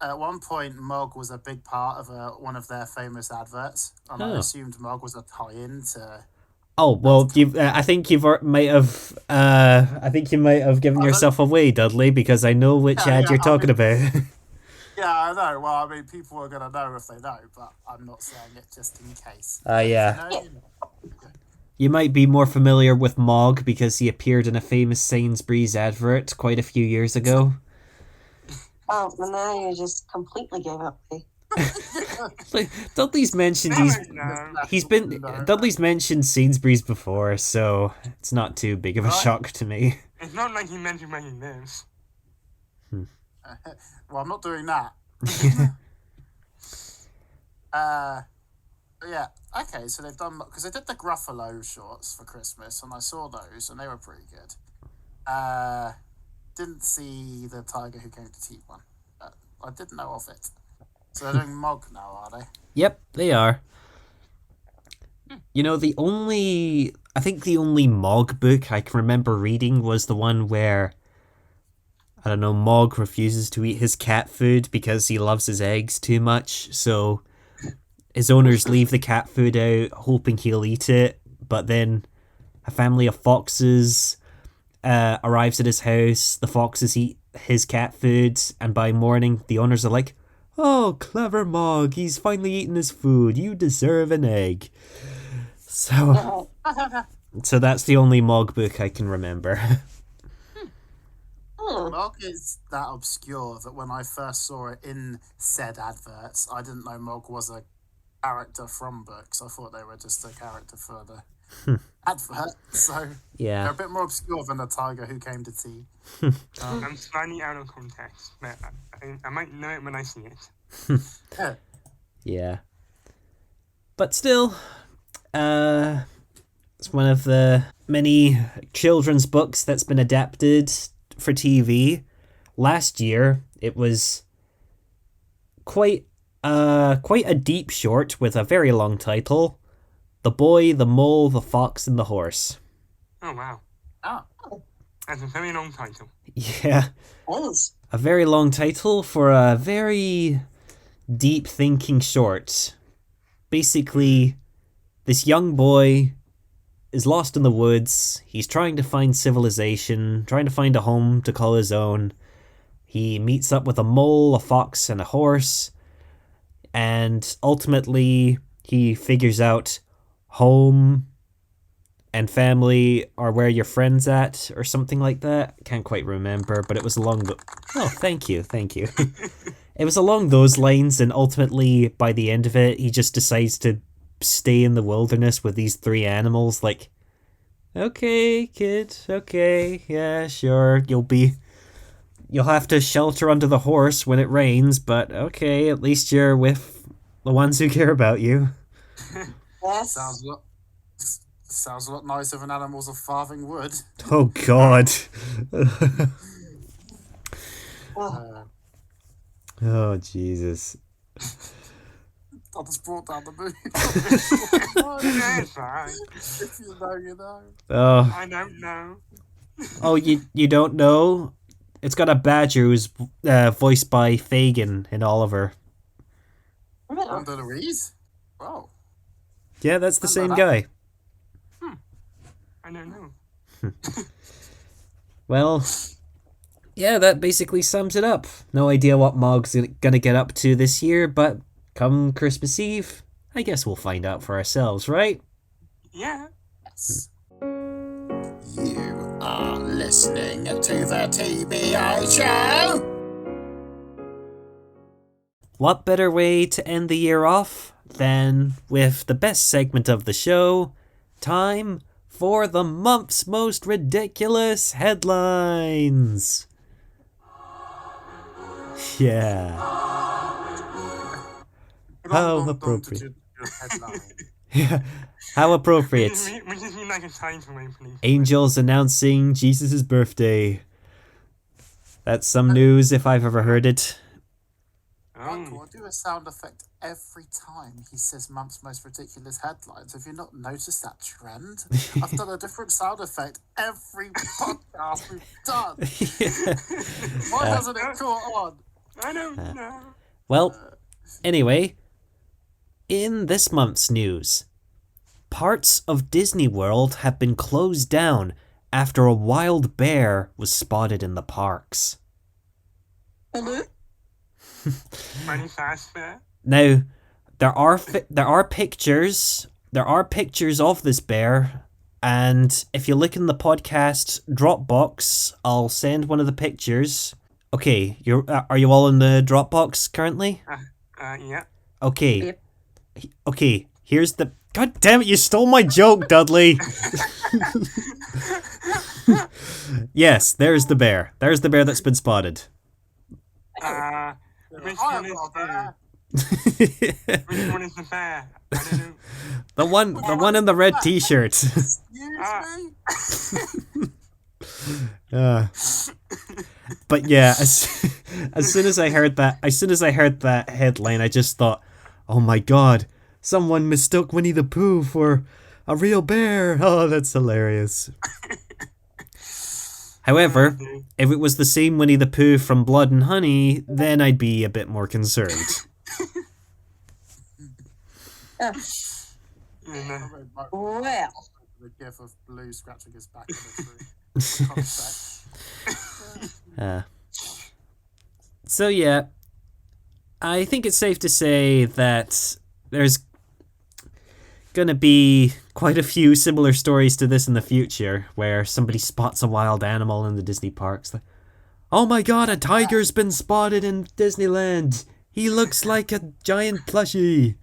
at one point, Mog was a big part of one of their famous adverts, and I assumed Mog was a tie-in to. Oh well, I think you might have. I think you might have given yourself away, Dudley, because I know which ad you're talking about. Yeah, I know. Well, I mean, people are going to know if they know, but I'm not saying it just in case. Yeah. If you know, You might be more familiar with Mog because he appeared in a famous Sainsbury's advert quite a few years ago. Oh, and now you just completely gave up. Like, Dudley's mentioned Dudley's mentioned Sainsbury's before, so it's not too big of a shock to me. It's not like he mentioned where he lives. Well, I'm not doing that. Yeah. Okay, so they've done because they did the Gruffalo shorts for Christmas, and I saw those, and they were pretty good. Didn't see the Tiger Who Came to Tea one, but I didn't know of it. So they're doing Mog now, are they? Yep, they are. You know, I think the only Mog book I can remember reading was the one where, I don't know, Mog refuses to eat his cat food because he loves his eggs too much, so his owners leave the cat food out, hoping he'll eat it, but then a family of foxes arrives at his house, the foxes eat his cat food, and by morning, the owners are like, "Oh, clever Mog, he's finally eaten his food, you deserve an egg." So that's the only Mog book I can remember. Mog is that obscure that when I first saw it in said adverts, I didn't know Mog was a character from books. I thought they were just a character for the advert. So Yeah. they're a bit more obscure than the Tiger Who Came to Tea. I'm slightly out of context, but I might know it when I see it. Yeah. But still, it's one of the many children's books that's been adapted for TV. Last year, it was quite a deep short with a very long title. The Boy, the Mole, the Fox, and the Horse. Oh, wow. Oh. That's a very long title. Yeah. Yes. A very long title for a very deep thinking short. Basically, this young boy is lost in the woods. He's trying to find civilization, trying to find a home to call his own. He meets up with a mole, a fox, and a horse. And ultimately, he figures out home and family are where your friend's at, or something like that. Can't quite remember, but it was along the... Oh, thank you. It was along those lines, and ultimately, by the end of it, he just decides to stay in the wilderness with these three animals. Like, okay, kid, okay, yeah, sure, you'll have to shelter under the horse when it rains, but okay, at least you're with the ones who care about you. Yes. Sounds a lot nicer than animals of farthing wood. Oh, God. Oh, Jesus. I just brought down the mood. Yeah, it's fine. If you know, you know. Oh, I don't know. oh, you don't know? It's got a badger who's voiced by Fagin in Oliver. Under Louise? Wow. Yeah, that's the same that. guy. I don't know. Well, yeah, that basically sums it up. No idea what Mog's gonna get up to this year, but come Christmas Eve, I guess we'll find out for ourselves, right? Yeah. Yes. You are listening to the TBI show. What better way to end the year off than with the best segment of the show, time for the month's most ridiculous headlines. Yeah. How appropriate. Yeah. How appropriate. We just need like a title name, please. Angels announcing Jesus' birthday. That's some news if I've ever heard it. Michael, I do a sound effect every time he says month's most ridiculous headlines. Have you not noticed that trend? I've done a different sound effect every podcast we've done. Why hasn't it caught on? I don't know. Well, anyway, in this month's news, parts of Disney World have been closed down after a wild bear was spotted in the parks. Hello? Funny fast bear. Now, there are pictures. There are pictures of this bear, and if you look in the podcast Dropbox, I'll send one of the pictures. Okay, are you all in the Dropbox currently? Yeah. Okay. Yep. Okay, here's the... God damn it, you stole my joke, Dudley! Yes, there's the bear. There's the bear that's been spotted. Which I one am is not the there. which one is the bear? I don't know. the one in the red t-shirt. Excuse me? But yeah, as soon as I heard that headline, I just thought, oh my god, someone mistook Winnie the Pooh for a real bear. Oh, that's hilarious. However, if it was the same Winnie the Pooh from Blood and Honey, then I'd be a bit more concerned. Oh, well, The gif of Blue scratching his back on the tree. So yeah, I think it's safe to say that there's gonna be quite a few similar stories to this in the future, where somebody spots a wild animal in the Disney parks. Like, oh my god, a tiger's been spotted in Disneyland. He looks like a giant plushie.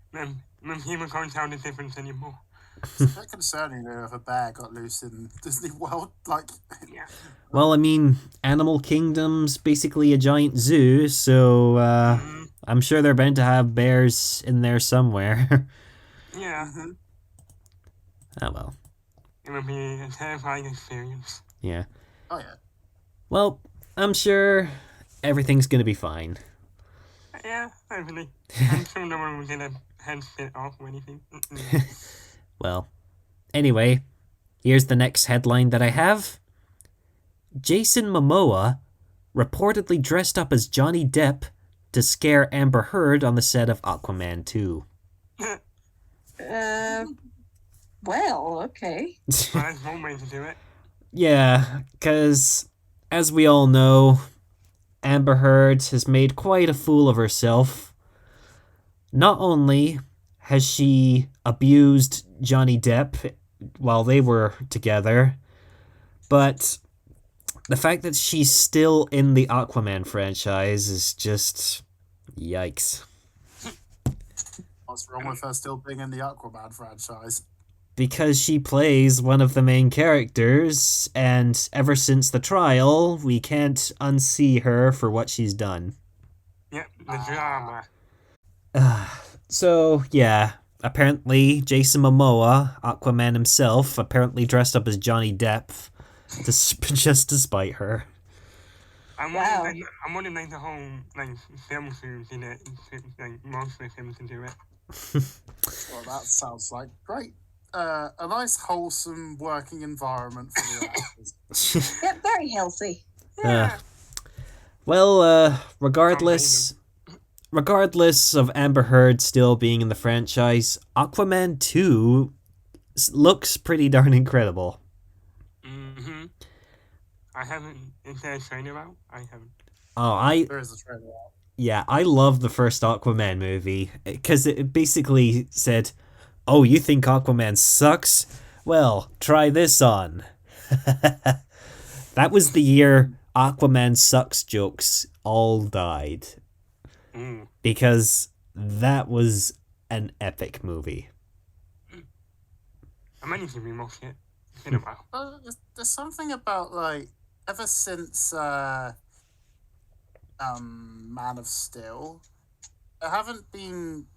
Then people can't tell the difference anymore. It's a bit concerning though if a bear got loose in Disney World. Like, Yeah. Well, I mean, Animal Kingdom's basically a giant zoo, so I'm sure they're bound to have bears in there somewhere. Yeah. Oh well. It would be a terrifying experience. Yeah. oh yeah. Well, I'm sure everything's gonna be fine. Yeah, hopefully. I'm sure no one will get a head spit off or anything. Well, anyway, here's the next headline that I have. Jason Momoa reportedly dressed up as Johnny Depp to scare Amber Heard on the set of Aquaman 2. well, okay. Well, that's one way to do it. Yeah, because as we all know, Amber Heard has made quite a fool of herself. Not only has she abused Johnny Depp while they were together, but the fact that she's still in the Aquaman franchise is just... yikes. What's wrong with her still being in the Aquaman franchise? Because she plays one of the main characters, and ever since the trial, we can't unsee her for what she's done. Yep, the drama. So, yeah, apparently Jason Momoa, Aquaman himself, apparently dressed up as Johnny Depp just to spite her. I'm wondering like the whole like film crew did it, like most of the films to do it. Well, that sounds like great. A nice, wholesome working environment for the actors. Yep, very healthy. Well, regardless of Amber Heard still being in the franchise, Aquaman 2 looks pretty darn incredible. Mm-hmm. I haven't. Is there a trailer out? I haven't. Oh, There is a trailer out. Yeah, I love the first Aquaman movie, because it basically said, oh, you think Aquaman sucks? Well, try this on. That was the year Aquaman sucks jokes all died. Because that was an epic movie. I might need to rewatch it. It's been a while. There's something about, like, ever since Man of Steel, the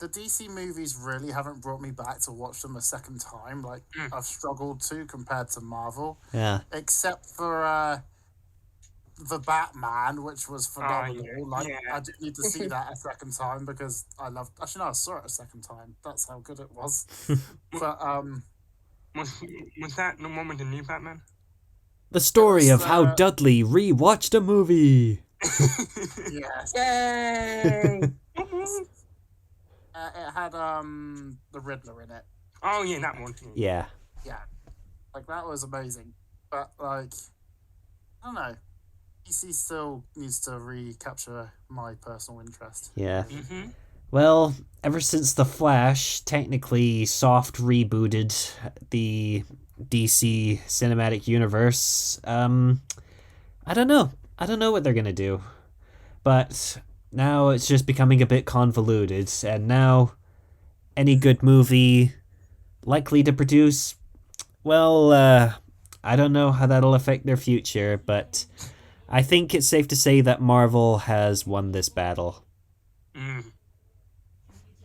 DC movies really haven't brought me back to watch them a second time. Like, I've struggled to compared to Marvel. Yeah. Except for the Batman, which was phenomenal. I do need to see that a second time because I loved. Actually, no, I saw it a second time. That's how good it was. But Was that the one with the new Batman? The story of how Dudley rewatched a movie. yes. Yay! It had the Riddler in it. Oh yeah, that one. Yeah. Yeah, like that was amazing. But like, I don't know. DC still needs to recapture my personal interest. Yeah. Mm-hmm. Well, ever since The Flash technically soft rebooted the DC cinematic universe, I don't know. I don't know what they're gonna do. But now it's just becoming a bit convoluted, and now any good movie likely to produce, well, I don't know how that'll affect their future, but I think it's safe to say that Marvel has won this battle. Mm.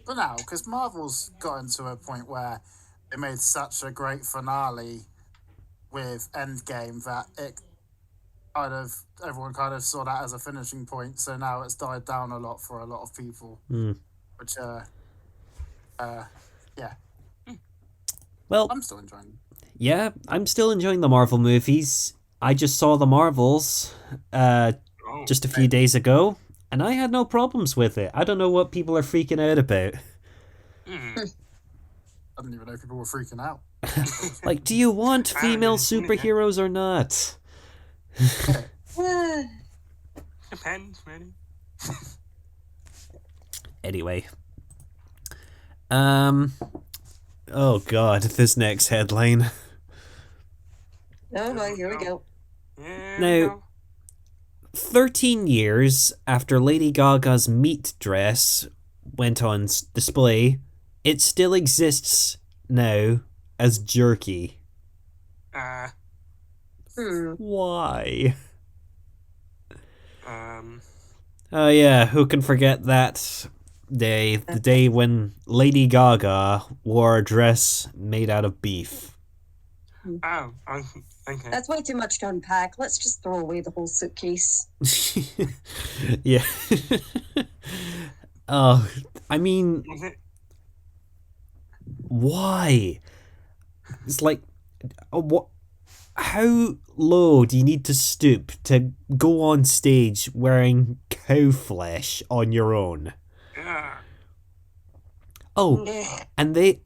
For now, because Marvel's gotten to a point where they made such a great finale with Endgame that it everyone kind of saw that as a finishing point. So now it's died down a lot for a lot of people, which yeah, Well, I'm still enjoying them. yeah, I'm still enjoying the Marvel movies. I just saw the Marvels just a few days ago, and I had no problems with it. I don't know what people are freaking out about. Mm. I didn't even know people were freaking out. Like, do you want female superheroes or not? Depends, really. Anyway. Oh god, this next headline. Oh boy, here we go. Yeah, Now, 13 years after Lady Gaga's meat dress went on display, it still exists now as jerky. Why? Oh yeah, who can forget that day? The day when Lady Gaga wore a dress made out of beef. Oh, okay. That's way too much to unpack. Let's just throw away the whole suitcase. Yeah. Oh, I mean, Was it? why? It's like, what? How low do you need to stoop to go on stage wearing cow flesh on your own? Yeah. Oh, and the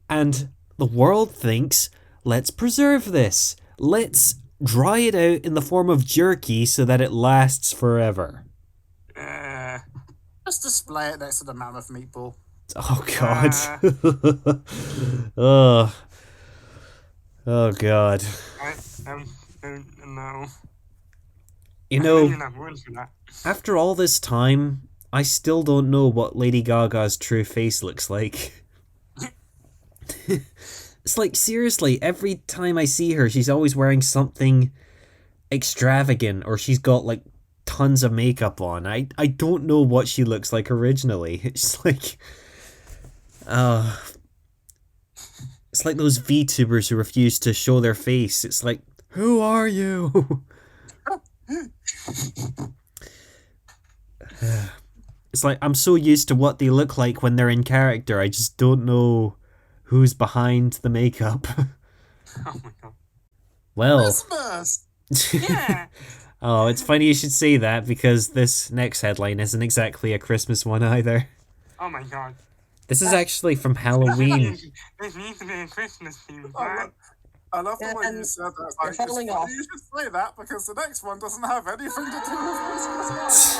world thinks, let's preserve this. Let's dry it out in the form of jerky so that it lasts forever. Just display it next to the mammoth meatball. Oh god. Oh god. I don't know. You I don't know, even have words for that. after all this time, I still don't know what Lady Gaga's true face looks like. It's like, seriously, every time I see her, she's always wearing something extravagant, or she's got, like, tons of makeup on. I don't know what she looks like originally. It's like... it's like those VTubers who refuse to show their face. It's like, who are you? It's like, I'm so used to what they look like when they're in character, I just don't know who's behind the makeup. Oh my god. Well... Christmas! Yeah. Oh, it's funny you should say that, because this next headline isn't exactly a Christmas one either. Oh my god. This is actually from Halloween. This needs to be a Christmas theme. I love the way you said that. Like, they're falling off. You should say that because the next one doesn't have anything to do with Christmas.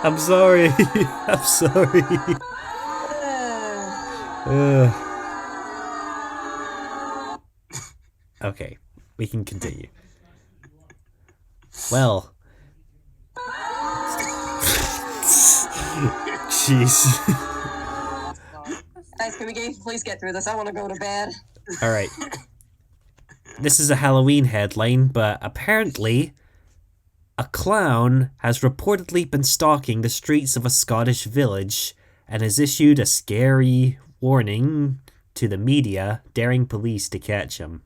I'm sorry. I'm sorry. Okay, we can continue. Well. Jeez. Guys, can we please get through this? I want to go to bed. Alright. This is a Halloween headline, but apparently a clown has reportedly been stalking the streets of a Scottish village and has issued a scary warning to the media, daring police to catch him.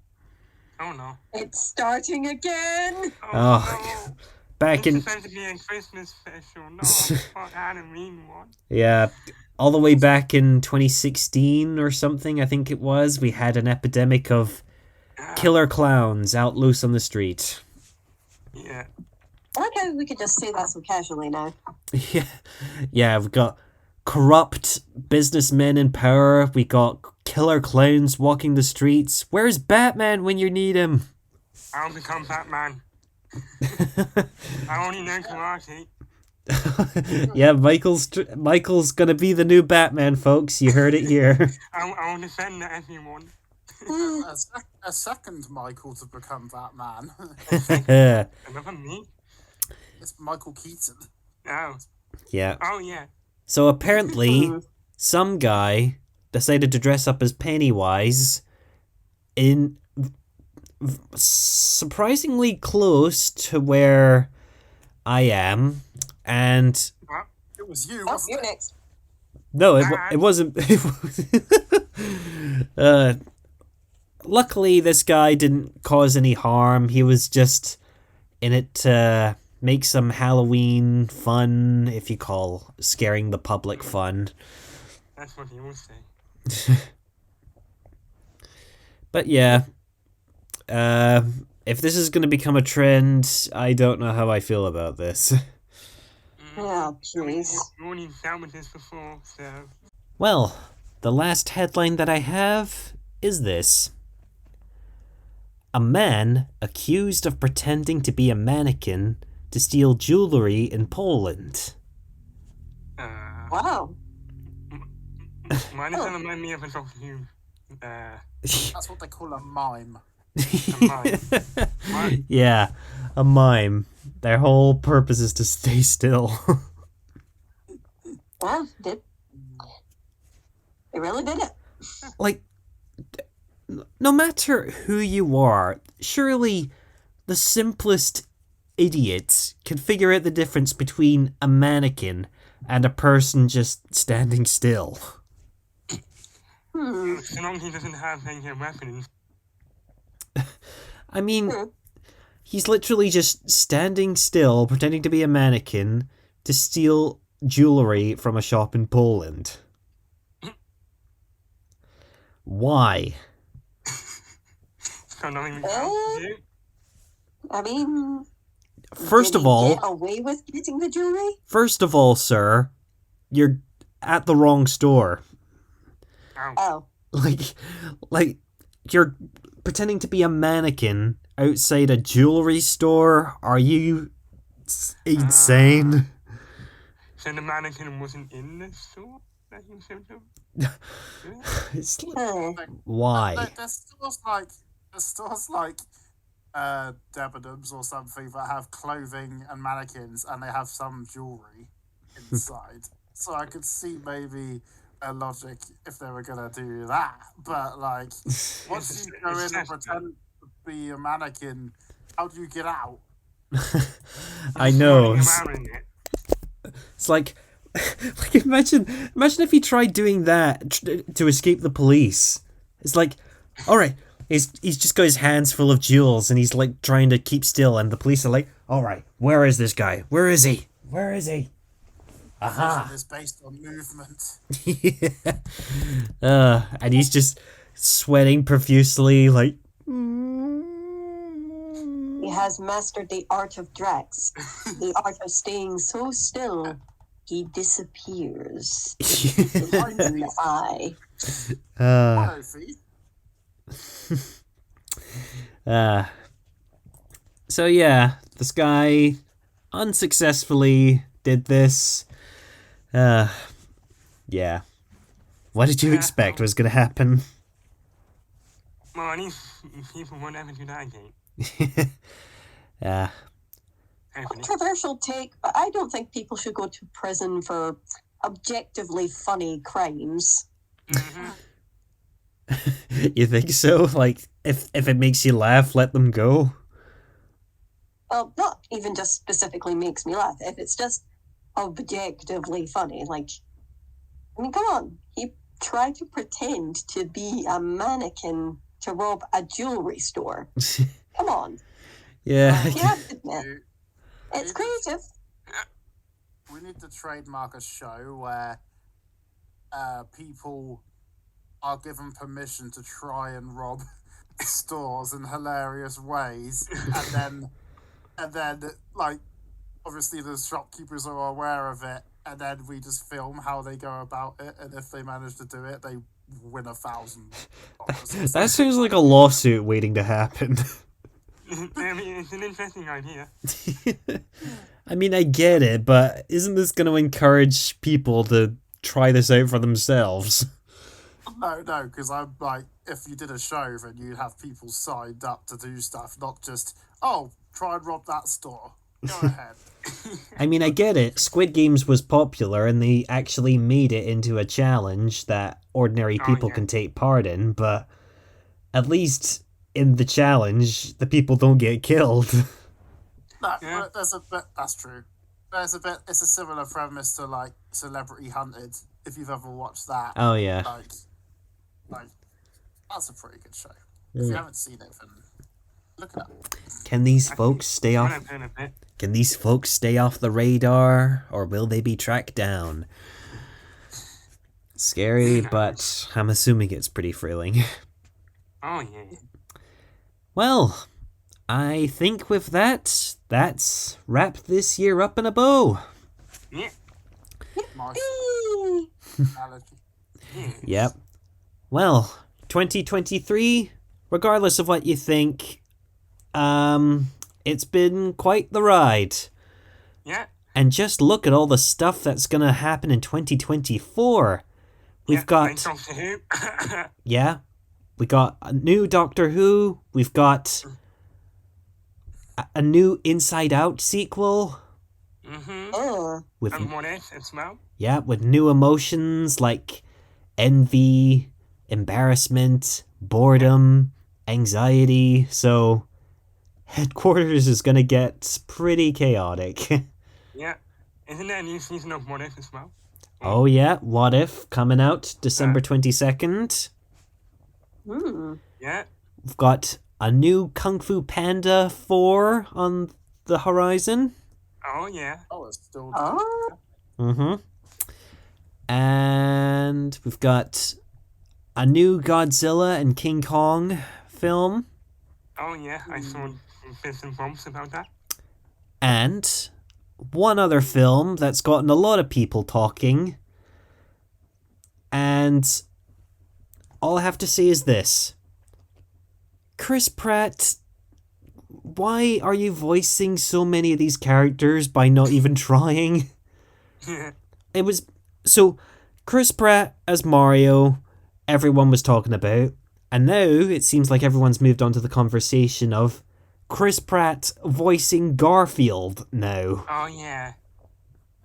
Oh no. It's starting again! Oh, no. back in... It's supposed to be a Christmas special, not a Halloween one. Yeah, all the way back in 2016 or something, I think it was, we had an epidemic of killer clowns out loose on the street. Yeah. I like how we could just say that so casually now. Yeah, we've got corrupt businessmen in power, we got killer clowns walking the streets. Where's Batman when you need him? I'll become Batman. I only know karate. Yeah, Michael's gonna be the new Batman, folks. You heard it here. I'll defend everyone. A second Michael to become Batman. Another me? It's Michael Keaton. Oh. Yeah. Oh, yeah. So apparently, some guy decided to dress up as Pennywise in surprisingly close to where I am, and it was you. Oh, you're next. no, it wasn't. Luckily, this guy didn't cause any harm. He was just in it to make some Halloween fun, if you call scaring the public fun. That's what he always say. But yeah, if this is going to become a trend, I don't know how I feel about this. Oh, jeez. We've already dealt with this before, so... Well, the last headline that I have is this. A man accused of pretending to be a mannequin to steal jewelry in Poland. Wow. Why does that remind me of a Doctor Who? That's what they call a mime. A mime. Yeah, a mime. Their whole purpose is to stay still. Well, they really did it. Like, no matter who you are, surely the simplest idiot can figure out the difference between a mannequin and a person just standing still. So long as he doesn't have any weapons. I mean, he's literally just standing still, pretending to be a mannequin to steal jewelry from a shop in Poland. Why? So nothing else to do. I mean, First did of he all, get away with getting the jewelry? sir, you're at the wrong store. Oh. Like you're pretending to be a mannequin outside a jewelry store. Are you insane? So the mannequin wasn't in the store that he was showed up? It's Huh. why? There's stores like Debenhams or something that have clothing and mannequins, and they have some jewelry inside. So I could see maybe a logic if they were gonna do that. But like, once you go in and pretend to be a mannequin, how do you get out? I know. Running around in it. It's like imagine if he tried doing that to escape the police. It's like, all right, he's just got his hands full of jewels and he's like trying to keep still, and the police are like, all right, where is this guy? Where is he? Where is he? Aha! It's based on movement. Yeah. And he's just sweating profusely, like. He has mastered the art of Drax, the art of staying so still, he disappears. In the eye. So yeah, this guy unsuccessfully did this. Yeah. What did you expect was gonna happen? Well, at least people won't ever do that again. Controversial take, but I don't think people should go to prison for objectively funny crimes. You think so? Like, if it makes you laugh, let them go? Well, not even just specifically makes me laugh. If it's just objectively funny, like, I mean, come on. He tried to pretend to be a mannequin to rob a jewelry store. Come on. Yeah. You have to admit, it's creative. We need to trademark a show where people are given permission to try and rob stores in hilarious ways, and then like obviously the shopkeepers are aware of it, and then we just film how they go about it, and if they manage to do it, they win $1,000. That sounds like a lawsuit waiting to happen. I mean, It's an interesting idea. I mean, I get it, but isn't this going to encourage people to try this out for themselves? No, because I'm like, if you did a show, then you'd have people signed up to do stuff, not just, oh, try and rob that store. Go ahead. I mean, I get it. Squid Games was popular and they actually made it into a challenge that ordinary people can take part in, but at least in the challenge, the people don't get killed. No, but there's a bit, that's true. There's a bit, it's a similar premise to, like, Celebrity Hunted, if you've ever watched that. Oh, yeah. Like that's a pretty good show. If you haven't seen it, then look it up. Can these folks stay off? Can these folks stay off the radar, or will they be tracked down? Scary, but I'm assuming it's pretty thrilling. Oh, yeah. Well, I think with that, that's wrapped this year up in a bow. Yeah. Nice. Allergy. Yep. Well, 2023, regardless of what you think, it's been quite the ride. Yeah. And just look at all the stuff that's going to happen in 2024. We've got... Doctor Who. Yeah. We got a new Doctor Who. We've got a new Inside Out sequel. Oh. And What If as well. Yeah, with new emotions like envy, embarrassment, boredom, anxiety. So Headquarters is going to get pretty chaotic. Yeah. Isn't there a new season of What If as well? Oh yeah, What If coming out December 22nd. Yeah. We've got a new Kung Fu Panda 4 on the horizon. Oh, yeah. Oh, it's still. And we've got a new Godzilla and King Kong film. Oh, yeah. I saw bits and bumps about that. And one other film that's gotten a lot of people talking. And all I have to say is this. Chris Pratt, why are you voicing so many of these characters by not even trying? It was... So, Chris Pratt as Mario, everyone was talking about. And now it seems like everyone's moved on to the conversation of Chris Pratt voicing Garfield now. Oh, yeah.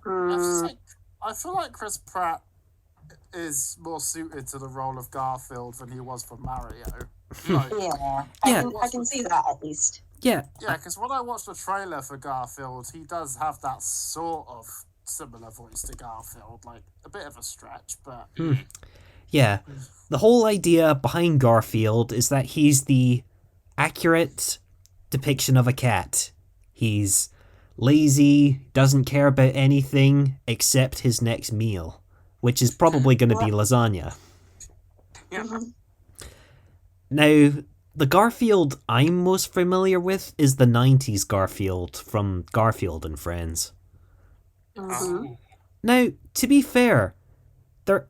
I feel like Chris Pratt is more suited to the role of Garfield than he was for Mario. Like, I can see that at least. Yeah. Yeah, because when I watched the trailer for Garfield, he does have that sort of similar voice to Garfield. Like, a bit of a stretch, but... Yeah. The whole idea behind Garfield is that he's the accurate depiction of a cat. He's lazy, doesn't care about anything except his next meal, which is probably going to be lasagna. Yeah. Now, the Garfield I'm most familiar with is the 90s Garfield from Garfield and Friends. Oh. Now, to be fair, there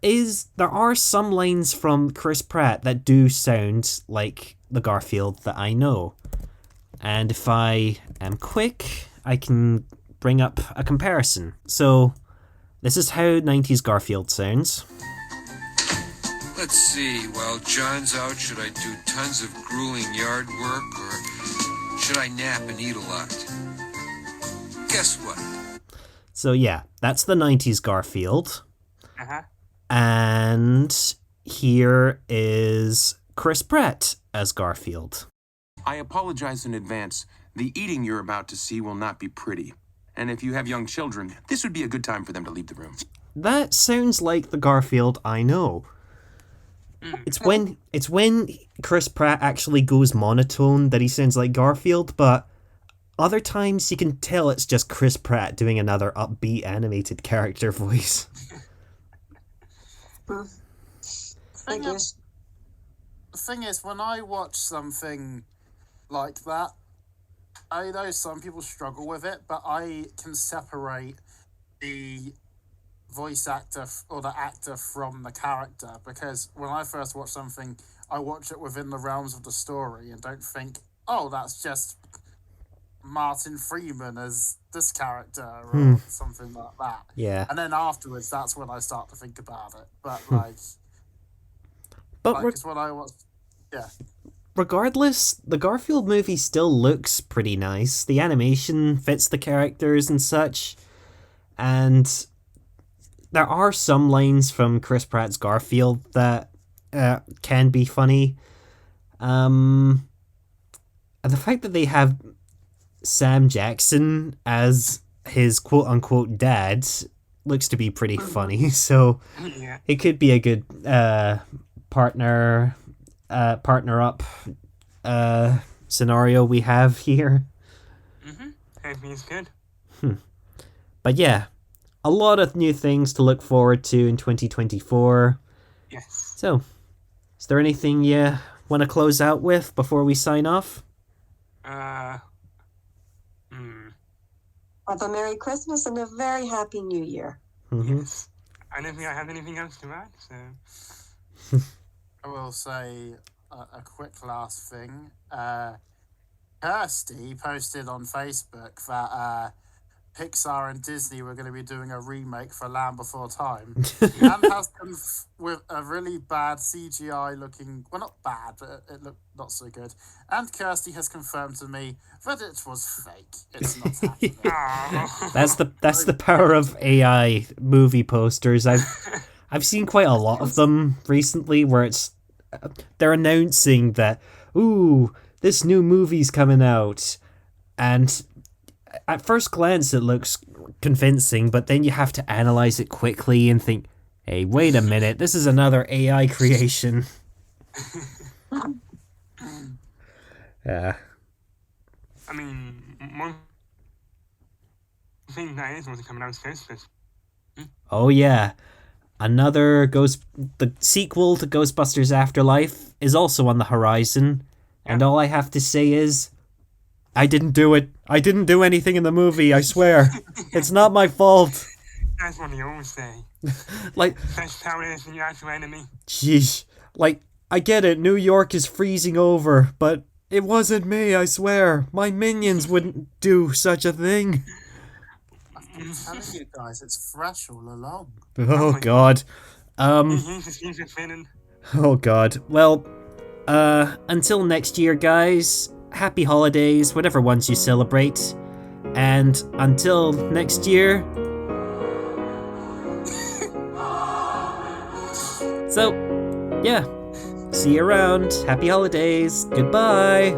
are some lines from Chris Pratt that do sound like the Garfield that I know. And if I am quick, I can bring up a comparison. So, this is how 90s Garfield sounds. Let's see, while John's out, should I do tons of grueling yard work, or should I nap and eat a lot? Guess what? So yeah, that's the 90s Garfield. Uh-huh. And here is Chris Pratt as Garfield. I apologize in advance. The eating you're about to see will not be pretty. And if you have young children, this would be a good time for them to leave the room. That sounds like the Garfield I know. It's when Chris Pratt actually goes monotone that he sounds like Garfield, but other times you can tell it's just Chris Pratt doing another upbeat animated character voice. The thing is, when I watch something like that, I know some people struggle with it, but I can separate the voice actor or the actor from the character, because when I first watch something, I watch it within the realms of the story and don't think, oh, that's just Martin Freeman as this character or something like that. Yeah. And then afterwards, that's when I start to think about it. But like, it's what I was. Yeah. Regardless, the Garfield movie still looks pretty nice. The animation fits the characters and such. And there are some lines from Chris Pratt's Garfield that can be funny. And the fact that they have Sam Jackson as his quote-unquote dad looks to be pretty funny. So it could be a good partner up scenario we have here. Everything's good. But yeah, a lot of new things to look forward to in 2024. Yes. So, is there anything you want to close out with before we sign off? Have a Merry Christmas and a very Happy New Year. Yes. I don't think I have anything else to add, so... I will say a quick last thing. Kirsty posted on Facebook that Pixar and Disney were going to be doing a remake for Land Before Time, and has with a really bad CGI looking. Well, not bad, but it looked not so good. And Kirsty has confirmed to me that it was fake. It's not happening. That's the power of AI movie posters. I've seen quite a lot of them recently where they're announcing that, ooh, this new movie's coming out, and at first glance it looks convincing, but then you have to analyze it quickly and think, hey, wait a minute, this is another AI creation. Yeah. I mean, one thing that is also coming out is Ghostbusters. Oh yeah. The sequel to Ghostbusters Afterlife is also on the horizon, and all I have to say is, I didn't do it. I didn't do anything in the movie, I swear. It's not my fault. That's what they always say. Like, Best power is the actual enemy. jeez. Like, I get it, New York is freezing over, but it wasn't me, I swear. My minions wouldn't do such a thing. I'm telling you guys, it's fresh all along. Oh god. Oh god. Well, until next year, guys, happy holidays, whatever ones you celebrate. And until next year. So, yeah. See you around. Happy holidays. Goodbye.